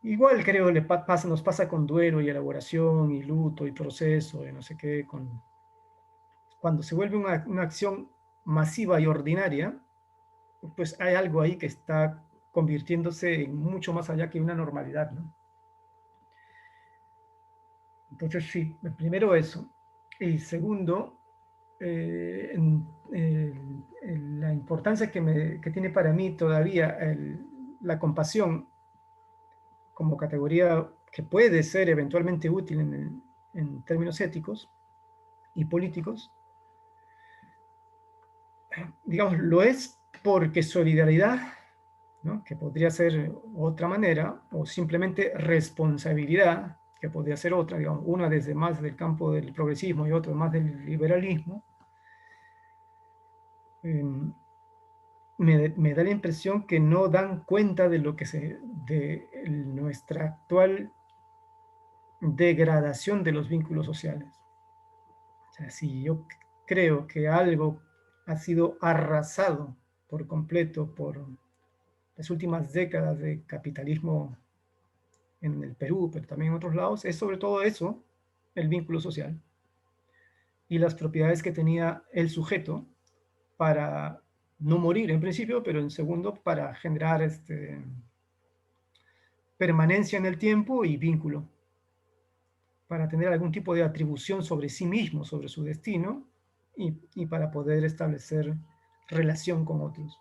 Igual creo nos pasa con duelo y elaboración y luto y proceso y no sé qué, cuando se vuelve una acción masiva y ordinaria, pues hay algo ahí que está convirtiéndose en mucho más allá que una normalidad, ¿no? Entonces sí, primero eso. Y segundo, la importancia que tiene para mí todavía la compasión como categoría que puede ser eventualmente útil en términos éticos y políticos, digamos, lo es porque solidaridad, ¿no?, que podría ser otra manera, o simplemente responsabilidad, que podría ser otra, digamos, una desde más del campo del progresismo y otra más del liberalismo, me da la impresión que no dan cuenta de de nuestra actual degradación de los vínculos sociales. O sea, si yo creo que algo ha sido arrasado por completo por las últimas décadas de capitalismo en el Perú, pero también en otros lados, es sobre todo eso, el vínculo social y las propiedades que tenía el sujeto para no morir en principio, pero en segundo para generar permanencia en el tiempo y vínculo, para tener algún tipo de atribución sobre sí mismo, sobre su destino, y para poder establecer relación con otros.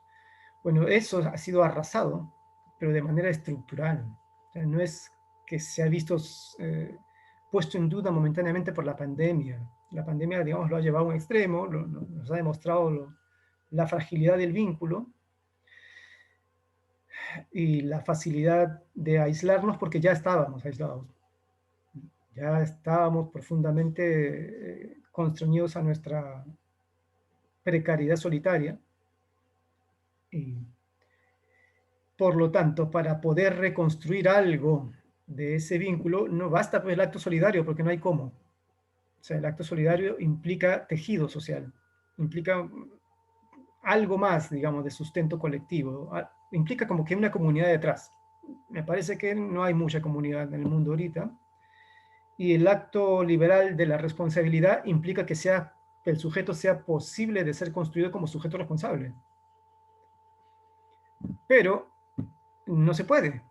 Bueno, eso ha sido arrasado, pero de manera estructural. O sea, no es que se ha visto puesto en duda momentáneamente por la pandemia. La pandemia, digamos, lo ha llevado a un extremo, nos ha demostrado la fragilidad del vínculo y la facilidad de aislarnos porque ya estábamos aislados. Ya estábamos profundamente constreñidos a nuestra precariedad solitaria. Y por lo tanto, para poder reconstruir algo de ese vínculo, no basta pues el acto solidario, porque no hay cómo. O sea, el acto solidario implica tejido social, implica algo más, digamos, de sustento colectivo, implica como que una comunidad detrás. Me parece que no hay mucha comunidad en el mundo ahorita, y el acto liberal de la responsabilidad implica que el sujeto sea posible de ser construido como sujeto responsable. Pero no se puede,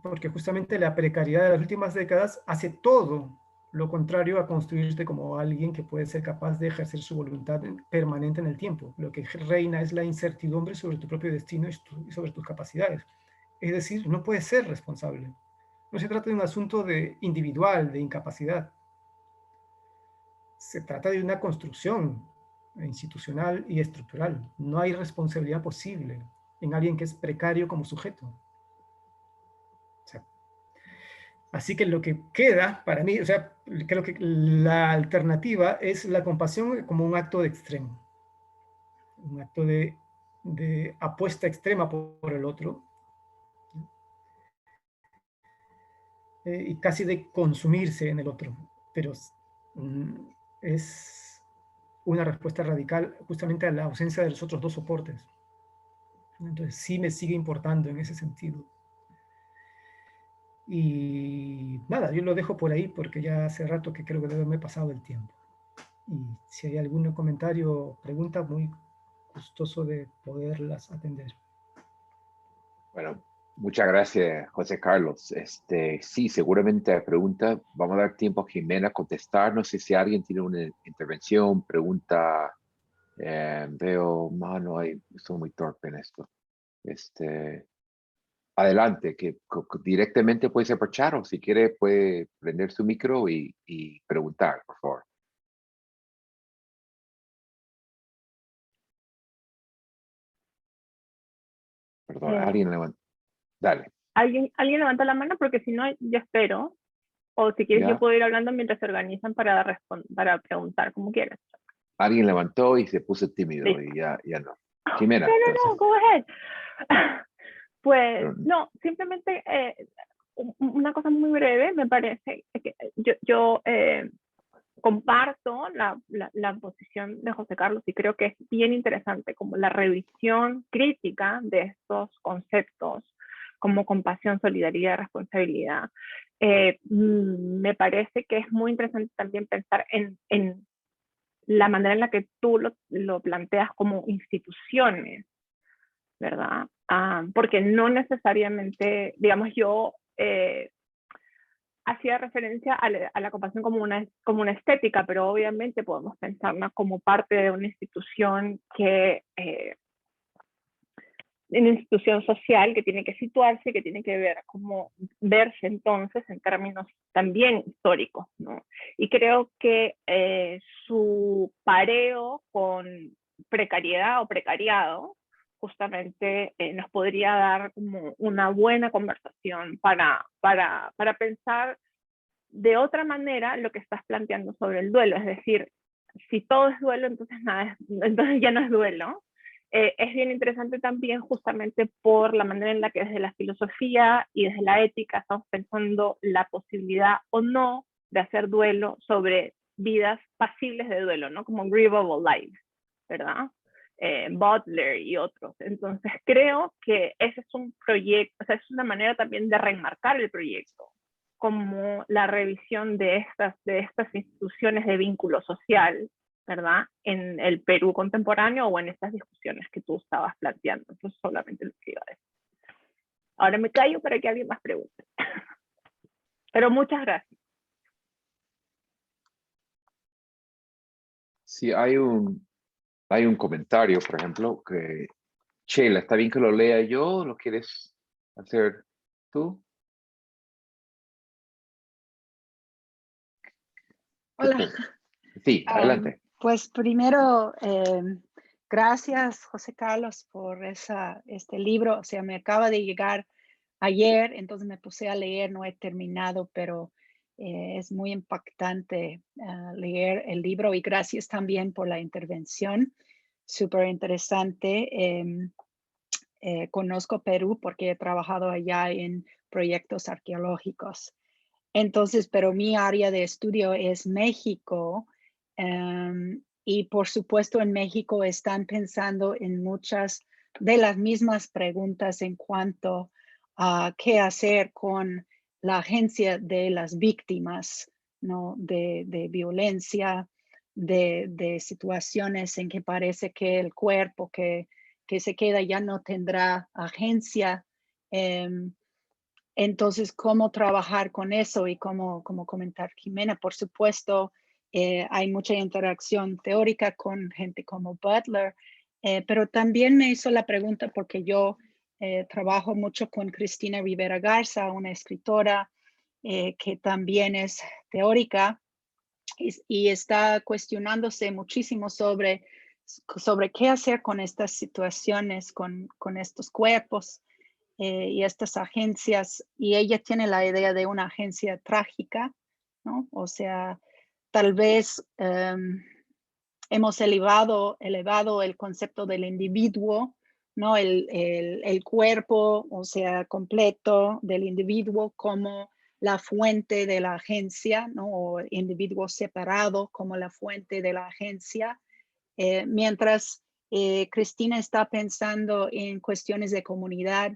porque justamente la precariedad de las últimas décadas hace todo lo contrario a construirte como alguien que puede ser capaz de ejercer su voluntad permanente en el tiempo. Lo que reina es la incertidumbre sobre tu propio destino y sobre tus capacidades. Es decir, no puedes ser responsable. No se trata de un asunto individual, de incapacidad. Se trata de una construcción institucional y estructural. No hay responsabilidad posible en alguien que es precario como sujeto. O sea, así que lo que queda para mí, o sea, creo que la alternativa es la compasión como un acto de extremo, un acto de apuesta extrema por el otro, y casi de consumirse en el otro, pero es una respuesta radical justamente a la ausencia de los otros dos soportes. Entonces sí me sigue importando en ese sentido. Y nada, yo lo dejo por ahí porque ya hace rato que creo que debe haberme pasado el tiempo. Y si hay algún comentario o pregunta, muy gustoso de poderlas atender. Bueno, muchas gracias, José Carlos. Sí, seguramente la pregunta, vamos a dar tiempo a Jimena a contestar. No sé si alguien tiene una intervención, pregunta. Veo, mano, estoy muy torpe en esto. Adelante, que directamente puede ser por chat o si quiere puede prender su micro y preguntar, por favor. Perdón, alguien levanta. Dale. ¿Alguien levanta la mano? Porque si no, yo espero. O si quieres, yo ¿Ya? puedo ir hablando mientras se organizan para preguntar, como quieras. Alguien levantó y se puso tímido Listo. y ya no. No, Jimena, no, entonces. go ahead. Pues Pero, no, simplemente una cosa muy breve, me parece que yo comparto la posición de José Carlos y creo que es bien interesante como la revisión crítica de estos conceptos como compasión, solidaridad, responsabilidad. Me parece que es muy interesante también pensar en la manera en la que tú lo planteas como instituciones, ¿verdad? Porque no necesariamente, digamos, yo hacía referencia a la compasión como una estética, pero obviamente podemos pensarla como parte de una institución una institución social que tiene que situarse, que tiene que ver cómo verse entonces en términos también históricos, ¿no? Y creo que su pareo con precariedad o precariado justamente nos podría dar como una buena conversación para pensar de otra manera lo que estás planteando sobre el duelo. Es decir, si todo es duelo, entonces, entonces ya no es duelo. Es bien interesante también justamente por la manera en la que desde la filosofía y desde la ética estamos pensando la posibilidad o no de hacer duelo sobre vidas pasibles de duelo, ¿no? Como grievable lives, ¿verdad? Butler y otros. Entonces creo que ese es un proyecto, o sea, es una manera también de reenmarcar el proyecto como la revisión de estas instituciones de vínculo social, ¿verdad? En el Perú contemporáneo o en estas discusiones que tú estabas planteando. Eso es solamente lo que iba a decir. Ahora me callo para que alguien más pregunte. Pero muchas gracias. sí, hay un comentario, por ejemplo, que, Sheila, ¿está bien que lo lea yo? ¿Lo quieres hacer tú? Hola. Sí, adelante. Pues primero, gracias, José Carlos, por este libro. O sea, me acaba de llegar ayer, entonces me puse a leer, no he terminado, pero es muy impactante leer el libro y gracias también por la intervención. Súper interesante. Conozco Perú porque he trabajado allá en proyectos arqueológicos. Entonces, pero mi área de estudio es México. Y por supuesto en México están pensando en muchas de las mismas preguntas en cuanto a qué hacer con la agencia de las víctimas, ¿no? de violencia, de situaciones en que parece que el cuerpo que se queda ya no tendrá agencia. Entonces, ¿cómo trabajar con eso? Y cómo comentar Jimena, por supuesto, hay mucha interacción teórica con gente como Butler, pero también me hizo la pregunta porque yo trabajo mucho con Cristina Rivera Garza, una escritora que también es teórica y está cuestionándose muchísimo sobre qué hacer con estas situaciones, con estos cuerpos y estas agencias, y ella tiene la idea de una agencia trágica, ¿no? O sea, tal vez hemos elevado el concepto del individuo, ¿no? El cuerpo, o sea, completo del individuo como la fuente de la agencia, ¿no? O individuo separado como la fuente de la agencia, mientras Cristina está pensando en cuestiones de comunidad,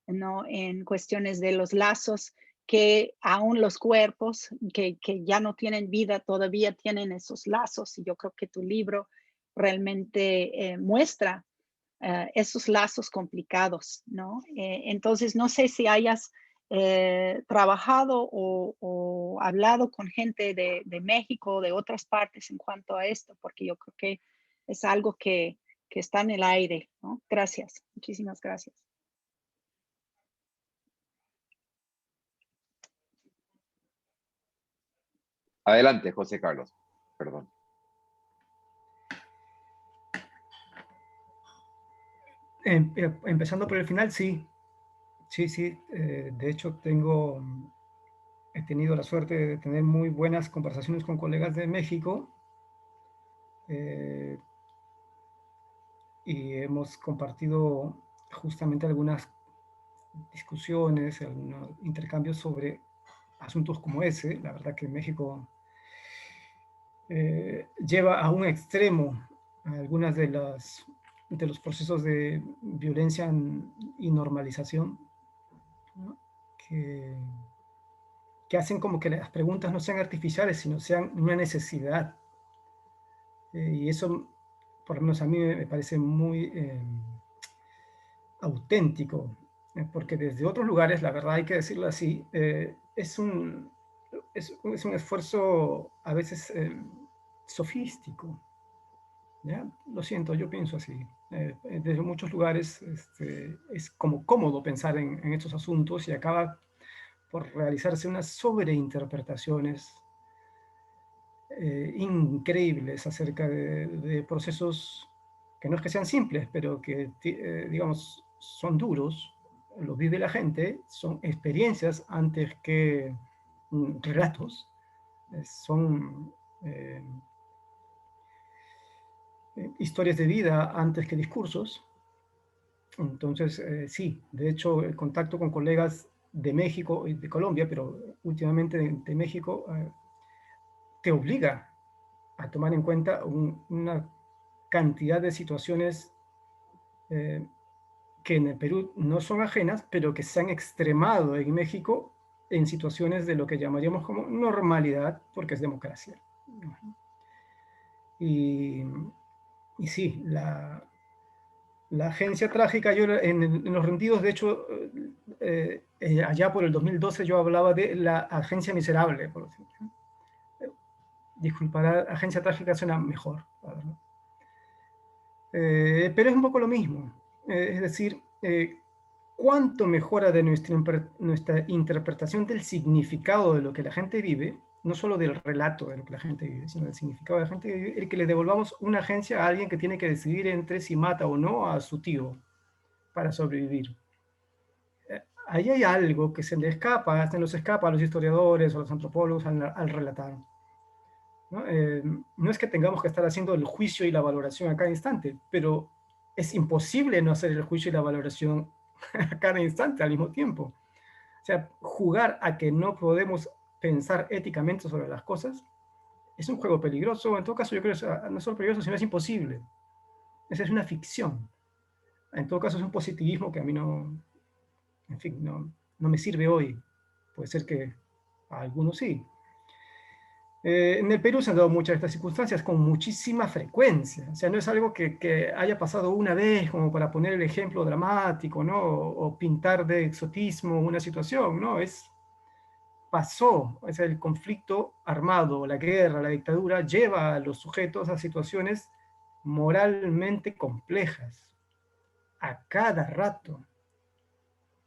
¿no? En cuestiones de los lazos, que aún los cuerpos que ya no tienen vida todavía tienen esos lazos. Y yo creo que tu libro realmente muestra esos lazos complicados, ¿no? Entonces, no sé si hayas trabajado o hablado con gente de México, de otras partes en cuanto a esto, porque yo creo que es algo que está en el aire, ¿no? Gracias, muchísimas gracias. Adelante, José Carlos. Perdón. Empezando por el final, sí. Sí. De hecho, he tenido la suerte de tener muy buenas conversaciones con colegas de México. Y hemos compartido justamente algunas discusiones, algunos intercambios sobre asuntos como ese. La verdad que México lleva a un extremo algunas de los procesos de violencia y normalización, ¿no? que hacen como que las preguntas no sean artificiales, sino sean una necesidad. Y eso, por lo menos a mí, me parece muy auténtico, porque desde otros lugares, la verdad hay que decirlo así, es un esfuerzo a veces sofístico, ¿ya? Lo siento, yo pienso así. Desde muchos lugares es como cómodo pensar en estos asuntos y acaba por realizarse unas sobreinterpretaciones increíbles acerca de procesos que no es que sean simples, pero que, digamos, son duros, los vive la gente, son experiencias antes que relatos, son historias de vida antes que discursos. Entonces, sí, de hecho, el contacto con colegas de México y de Colombia, pero últimamente de México, te obliga a tomar en cuenta una cantidad de situaciones que en el Perú no son ajenas, pero que se han extremado en México en situaciones de lo que llamaríamos como normalidad, porque es democracia. Y sí, la agencia trágica, yo en los rendidos, de hecho, allá por el 2012 yo hablaba de la agencia miserable, por decirlo. Disculpará, agencia trágica suena mejor, la verdad. Pero es un poco lo mismo. Es decir, cuánto mejora de nuestra interpretación del significado de lo que la gente vive, no solo del relato de lo que la gente vive, sino del significado de la gente vive, el que le devolvamos una agencia a alguien que tiene que decidir entre si mata o no a su tío para sobrevivir. Ahí hay algo que se le escapa, hasta nos escapa a los historiadores o a los antropólogos al relatar. ¿No? No es que tengamos que estar haciendo el juicio y la valoración a cada instante, pero es imposible no hacer el juicio y la valoración a cada instante al mismo tiempo. O sea, jugar a que no podemos pensar éticamente sobre las cosas es un juego peligroso. En todo caso, yo creo que no solo peligroso, sino es imposible. Esa es una ficción. En todo caso, es un positivismo que a mí no, en fin, no me sirve hoy. Puede ser que a algunos sí. En el Perú se han dado muchas de estas circunstancias con muchísima frecuencia. O sea, no es algo que haya pasado una vez como para poner el ejemplo dramático, ¿no? O pintar de exotismo una situación, ¿no? Pasó. O sea, el conflicto armado, la guerra, la dictadura, lleva a los sujetos a situaciones moralmente complejas a cada rato,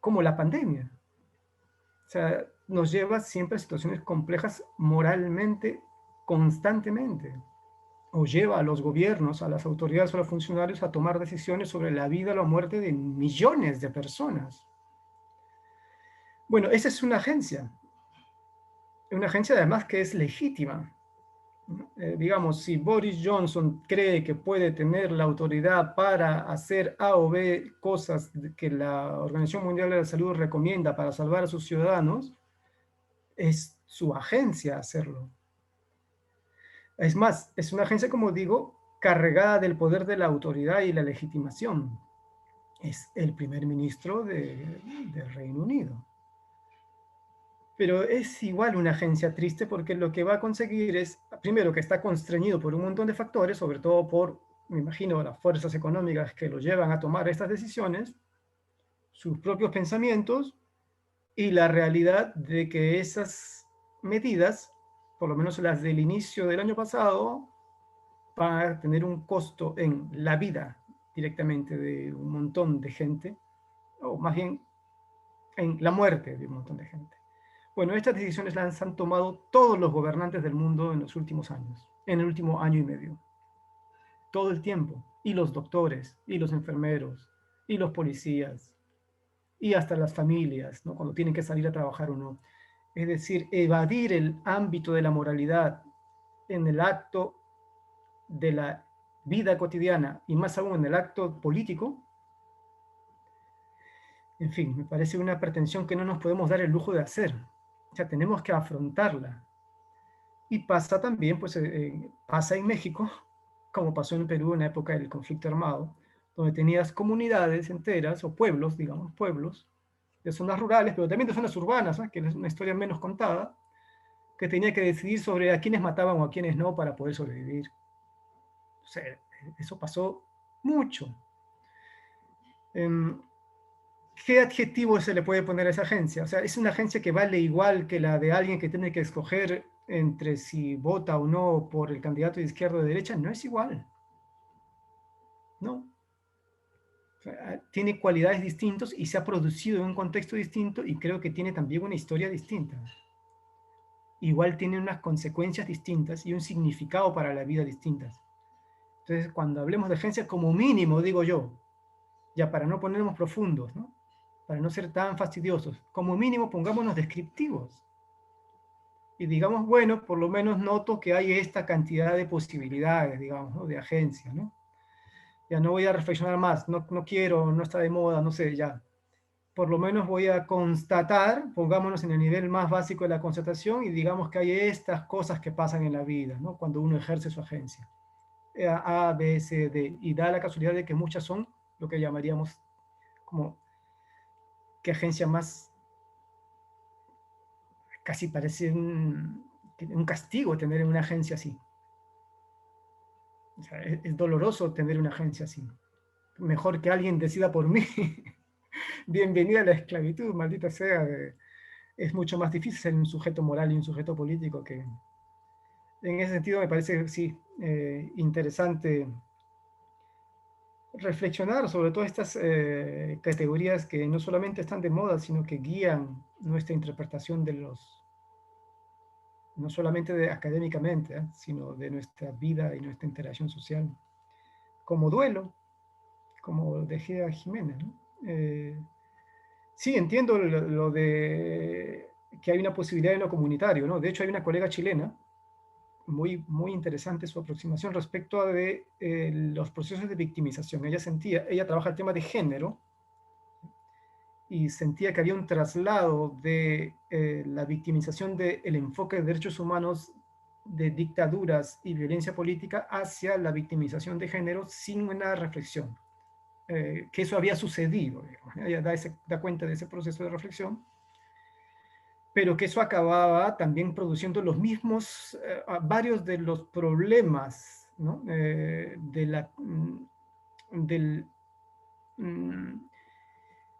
como la pandemia. O sea, nos lleva siempre a situaciones complejas moralmente, constantemente, o lleva a los gobiernos, a las autoridades o a los funcionarios a tomar decisiones sobre la vida o la muerte de millones de personas. Bueno, esa es una agencia además que es legítima. Digamos, si Boris Johnson cree que puede tener la autoridad para hacer A o B cosas que la Organización Mundial de la Salud recomienda para salvar a sus ciudadanos, es su agencia hacerlo. Es más, es una agencia, como digo, cargada del poder de la autoridad y la legitimación. Es el primer ministro del Reino Unido. Pero es igual una agencia triste porque lo que va a conseguir es, primero, que está constreñido por un montón de factores, sobre todo por me imagino, las fuerzas económicas que lo llevan a tomar estas decisiones, sus propios pensamientos y la realidad de que esas medidas, por lo menos las del inicio del año pasado, van a tener un costo en la vida directamente de un montón de gente, o más bien en la muerte de un montón de gente. Bueno, estas decisiones las han tomado todos los gobernantes del mundo en los últimos años, en el último año y medio. Todo el tiempo. Y los doctores, y los enfermeros, y los policías, y hasta las familias, ¿no? Cuando tienen que salir a trabajar o no. Es decir, evadir el ámbito de la moralidad en el acto de la vida cotidiana y más aún en el acto político, en fin, me parece una pretensión que no nos podemos dar el lujo de hacer. O sea, tenemos que afrontarla. Y pasa también, pues pasa en México, como pasó en Perú en la época del conflicto armado, donde tenías comunidades enteras, o pueblos, digamos, pueblos, de zonas rurales, pero también de zonas urbanas, ¿no? Que es una historia menos contada, que tenía que decidir sobre a quiénes mataban o a quiénes no para poder sobrevivir. O sea, eso pasó mucho. ¿Qué adjetivo se le puede poner a esa agencia? O sea, ¿es una agencia que vale igual que la de alguien que tiene que escoger entre si vota o no por el candidato de izquierda o de derecha? No es igual. No. O sea, tiene cualidades distintas y se ha producido en un contexto distinto y creo que tiene también una historia distinta. Igual tiene unas consecuencias distintas y un significado para la vida distintas. Entonces, cuando hablemos de agencias, como mínimo, digo yo, ya para no ponernos profundos, ¿no? Para no ser tan fastidiosos, como mínimo pongámonos descriptivos. Y digamos, bueno, por lo menos noto que hay esta cantidad de posibilidades, digamos, ¿no? De agencias, ¿no? Ya no voy a reflexionar más, no quiero, no está de moda, no sé, ya. Por lo menos voy a constatar, pongámonos en el nivel más básico de la constatación y digamos que hay estas cosas que pasan en la vida, ¿no? Cuando uno ejerce su agencia. A, B, C, D. Y da la casualidad de que muchas son lo que llamaríamos como que agencia más, casi parece un castigo tener una agencia así. O sea, es doloroso tener una agencia así. Mejor que alguien decida por mí. Bienvenida a la esclavitud, maldita sea. Es mucho más difícil ser un sujeto moral y un sujeto político que... En ese sentido me parece, sí, interesante reflexionar sobre todas estas categorías que no solamente están de moda, sino que guían nuestra interpretación de los, no solamente académicamente, sino de nuestra vida y nuestra interacción social. Como duelo, como decía Jiménez, ¿no? Sí, entiendo lo de que hay una posibilidad en lo comunitario, ¿no? De hecho, hay una colega chilena, muy interesante su aproximación respecto a los procesos de victimización. Ella trabaja el tema de género y sentía que había un traslado de la victimización del enfoque de derechos humanos de dictaduras y violencia política hacia la victimización de género sin una reflexión. Que eso había sucedido, digamos. Ella da cuenta de ese proceso de reflexión, pero que eso acababa también produciendo los mismos, varios de los problemas, ¿no?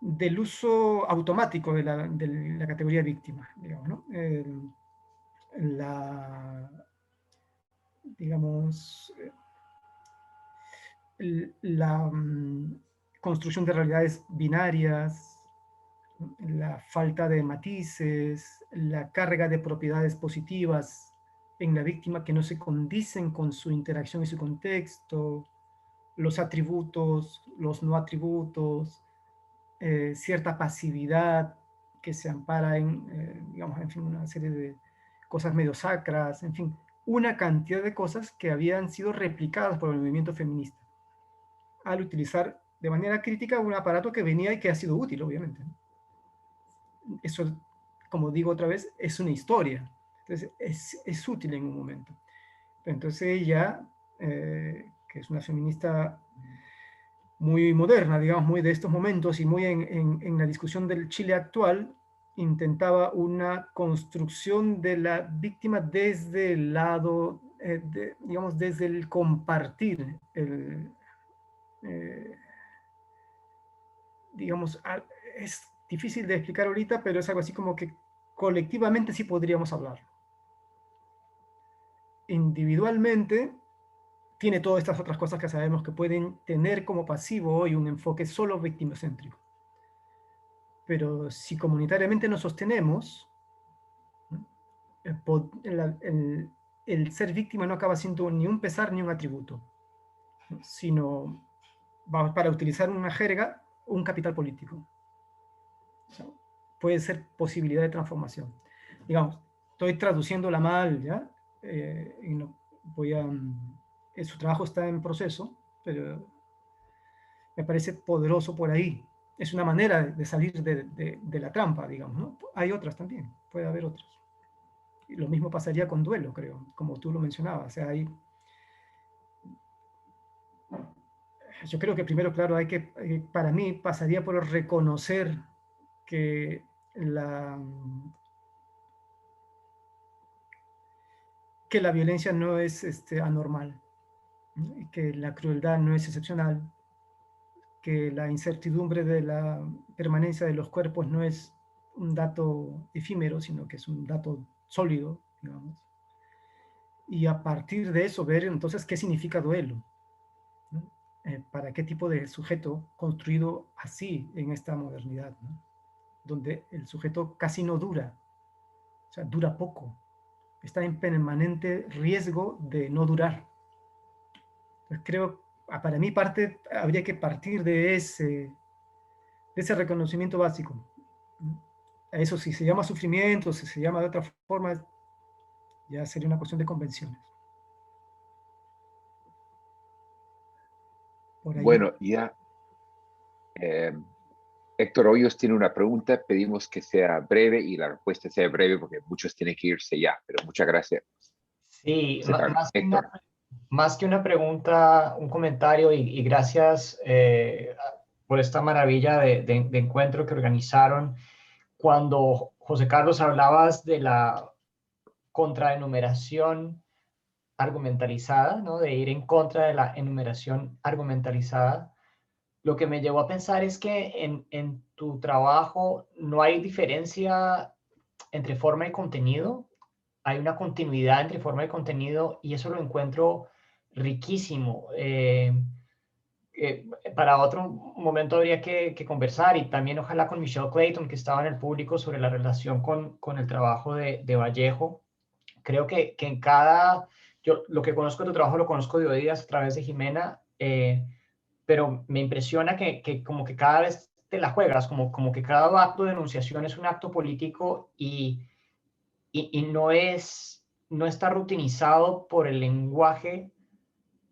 Del uso automático de la categoría víctima, digamos, ¿no? Digamos, la construcción de realidades binarias, la falta de matices, la carga de propiedades positivas en la víctima que no se condicen con su interacción y su contexto, los atributos, los no atributos, cierta pasividad que se ampara en, digamos, en fin, una serie de cosas medio sacras, en fin, una cantidad de cosas que habían sido replicadas por el movimiento feminista al utilizar de manera crítica un aparato que venía y que ha sido útil, obviamente. Eso, como digo otra vez, es una historia. Entonces, es útil en un momento. Entonces ella, que es una feminista muy moderna, digamos, muy de estos momentos y muy en la discusión del Chile actual, intentaba una construcción de la víctima desde el lado digamos, desde el compartir, digamos, es difícil de explicar ahorita, pero es algo así como que colectivamente sí podríamos hablar. Individualmente tiene todas estas otras cosas que sabemos que pueden tener como pasivo hoy un enfoque solo victimocéntrico. Pero si comunitariamente nos sostenemos, ¿no? El ser víctima no acaba siendo ni un pesar ni un atributo, ¿no? Sino, para utilizar una jerga, un capital político. O sea, puede ser posibilidad de transformación. Digamos, estoy traduciéndola mal, ¿ya? Y no voy a... su trabajo está en proceso, pero me parece poderoso por ahí. Es una manera de salir de la trampa, digamos, ¿no? Hay otras también, puede haber otras. Y lo mismo pasaría con duelo, creo, como tú lo mencionabas. O sea, yo creo que primero, claro, para mí pasaría por reconocer que la violencia no es anormal, ¿no? Y que la crueldad no es excepcional, que la incertidumbre de la permanencia de los cuerpos no es un dato efímero, sino que es un dato sólido, digamos. Y a partir de eso ver entonces qué significa duelo, ¿no? Para qué tipo de sujeto construido así en esta modernidad, ¿no? Donde el sujeto casi no dura, o sea, dura poco, está en permanente riesgo de no durar. Entonces creo, para mi parte, habría que partir de ese reconocimiento básico. A eso, si se llama sufrimiento, si se llama de otra forma, ya sería una cuestión de convenciones. Por ahí. Bueno, ya Héctor Hoyos tiene una pregunta, pedimos que sea breve y la respuesta sea breve porque muchos tienen que irse ya, pero muchas gracias. Sí, Héctor. más que una pregunta, un comentario y gracias por esta maravilla de encuentro que organizaron. Cuando José Carlos hablabas de la contraenumeración argumentalizada, ¿no? De ir en contra de la enumeración argumentalizada, lo que me llevó a pensar es que en tu trabajo no hay diferencia entre forma y contenido, hay una continuidad entre forma y contenido y eso lo encuentro riquísimo. Para otro momento habría que conversar y también ojalá con Michelle Clayton, que estaba en el público, sobre la relación con el trabajo de Vallejo. Creo que en yo lo que conozco de tu trabajo lo conozco de oídas a través de Jimena, pero me impresiona que como que cada vez te la juegas, como que cada acto de denunciación es un acto político y no está rutinizado por el lenguaje,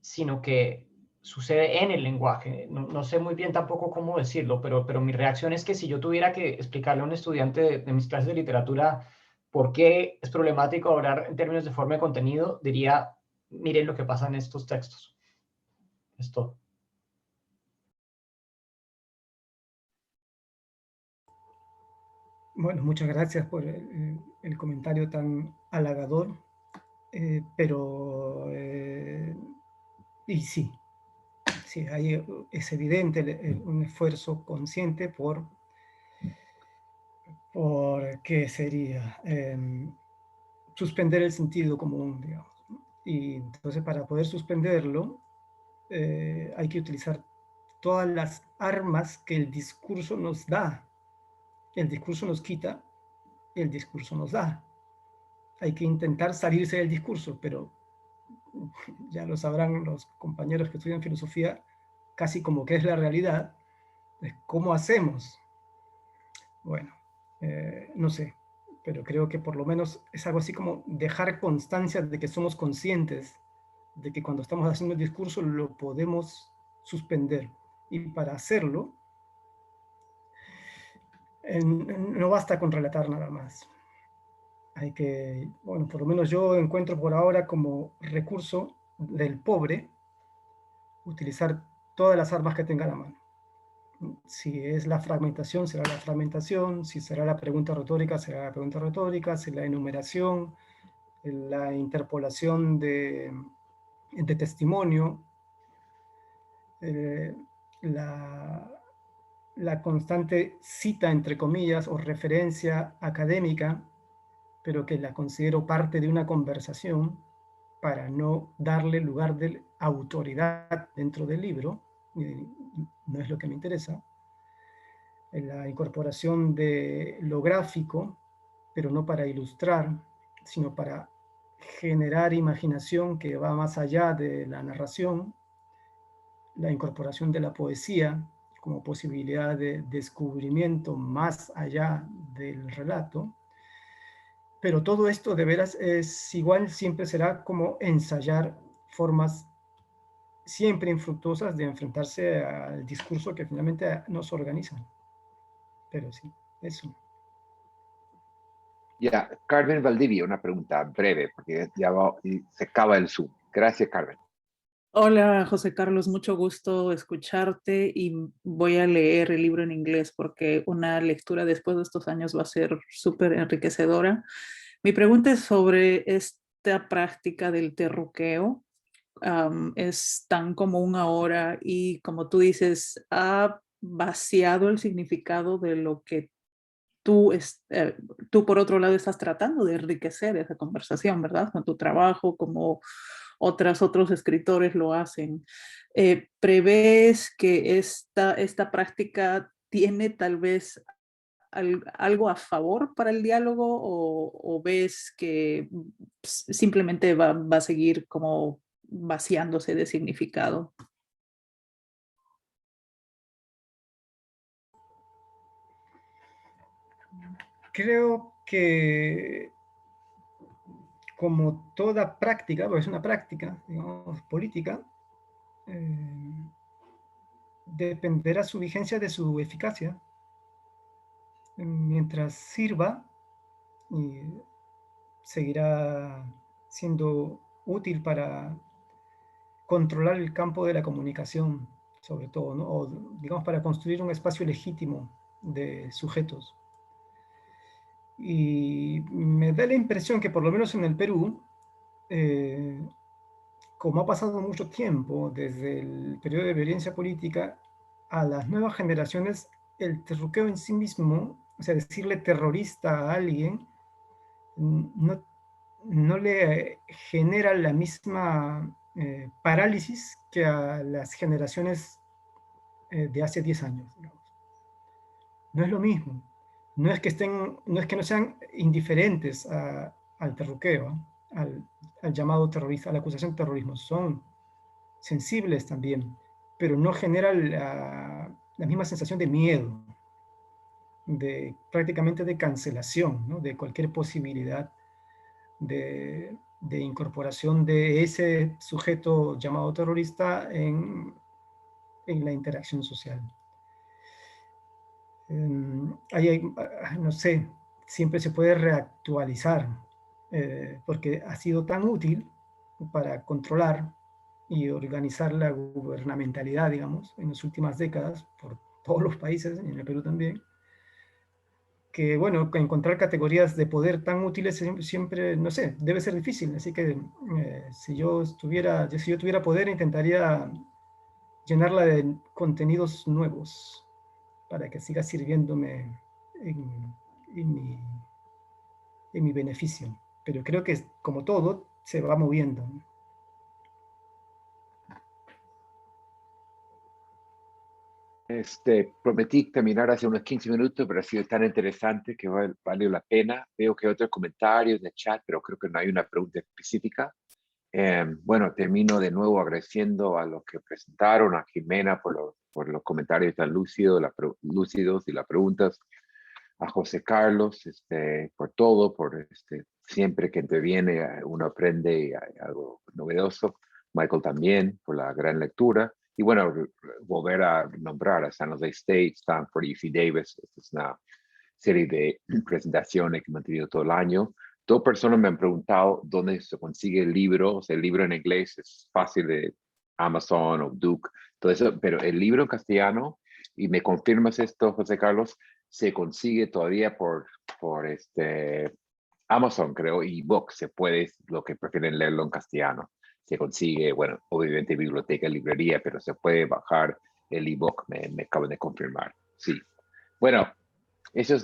sino que sucede en el lenguaje. No sé muy bien tampoco cómo decirlo, pero mi reacción es que si yo tuviera que explicarle a un estudiante de mis clases de literatura por qué es problemático hablar en términos de forma de contenido, diría, miren lo que pasa en estos textos. Es todo. Bueno, muchas gracias por el comentario tan halagador, pero y sí, es evidente un esfuerzo consciente por ¿qué sería? Suspender el sentido común, digamos. Y entonces para poder suspenderlo hay que utilizar todas las armas que el discurso nos da. El discurso nos quita, el discurso nos da. Hay que intentar salirse del discurso, pero ya lo sabrán los compañeros que estudian filosofía, casi como que es la realidad. ¿Cómo hacemos? Bueno, no sé, pero creo que por lo menos es algo así como dejar constancia de que somos conscientes de que cuando estamos haciendo el discurso lo podemos suspender. Y para hacerlo, no basta con relatar nada más. Hay que, bueno, por lo menos yo encuentro por ahora como recurso del pobre utilizar todas las armas que tenga a la mano. Si es la fragmentación, será la fragmentación, si será la pregunta retórica, será la pregunta retórica, si la enumeración, la interpolación de testimonio, la constante cita, entre comillas, o referencia académica, pero que la considero parte de una conversación para no darle lugar de autoridad dentro del libro, no es lo que me interesa. La incorporación de lo gráfico, pero no para ilustrar, sino para generar imaginación que va más allá de la narración, la incorporación de la poesía como posibilidad de descubrimiento más allá del relato. Pero todo esto de veras es igual, siempre será como ensayar formas siempre infructuosas de enfrentarse al discurso que finalmente nos organiza. Pero sí, eso. Ya, Carmen Valdivia, una pregunta breve, porque ya y se acaba el Zoom. Gracias, Carmen. Hola, José Carlos, mucho gusto escucharte y voy a leer el libro en inglés porque una lectura después de estos años va a ser súper enriquecedora. Mi pregunta es sobre esta práctica del terruqueo. Es tan común ahora y, como tú dices, ha vaciado el significado de lo que tú, tú por otro lado estás tratando de enriquecer esa conversación, ¿verdad? Con tu trabajo, como otros escritores lo hacen. ¿Prevés que esta práctica tiene tal vez algo a favor para el diálogo o ves que simplemente va a seguir como vaciándose de significado? Creo que como toda práctica, porque es una práctica, digamos, política, dependerá su vigencia de su eficacia. Mientras sirva, seguirá siendo útil para controlar el campo de la comunicación, sobre todo, ¿no? O digamos para construir un espacio legítimo de sujetos. Y me da la impresión que por lo menos en el Perú, como ha pasado mucho tiempo desde el periodo de violencia política, a las nuevas generaciones el terruqueo en sí mismo, o sea, decirle terrorista a alguien, no le genera la misma parálisis que a las generaciones de hace 10 años, digamos. No es lo mismo. No es que no sean indiferentes al terruqueo, al llamado terrorista, a la acusación de terrorismo. Son sensibles también, pero no genera la misma sensación de miedo, prácticamente de cancelación, ¿no? De cualquier posibilidad de incorporación de ese sujeto llamado terrorista en la interacción social. No sé, siempre se puede reactualizar, porque ha sido tan útil para controlar y organizar la gubernamentalidad, digamos, en las últimas décadas, por todos los países, en el Perú también, que bueno, encontrar categorías de poder tan útiles siempre, no sé, debe ser difícil. Así que si yo tuviera poder, intentaría llenarla de contenidos nuevos para que siga sirviéndome en mi beneficio. Pero creo que como todo, se va moviendo. Prometí terminar hace unos 15 minutos, pero ha sido tan interesante que valió la pena. Veo que hay otros comentarios en el chat, pero creo que no hay una pregunta específica. Bueno, termino de nuevo agradeciendo a los que presentaron, a Jimena por los comentarios tan lúcidos y las preguntas, a José Carlos por todo, siempre que interviene uno aprende algo novedoso, Michael también por la gran lectura. Y bueno, volver a nombrar a San Jose State, Stanford, UC Davis. Esta es una serie de presentaciones que he mantenido todo el año. Dos personas me han preguntado dónde se consigue el libro. O sea, el libro en inglés es fácil de Amazon o Duke, todo eso, pero el libro en castellano, y me confirmas esto, José Carlos, se consigue todavía por Amazon, creo, ebook, se puede, lo que prefieren leerlo en castellano. Se consigue, bueno, obviamente biblioteca, librería, pero se puede bajar el ebook, me acaban de confirmar. Sí. Bueno, eso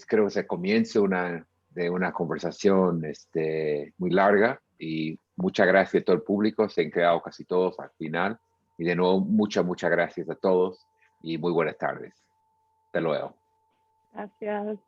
creo que es el comienzo de una conversación muy larga y muchas gracias a todo el público, se han quedado casi todos al final. Y de nuevo, muchas gracias a todos y muy buenas tardes. Hasta luego. Gracias.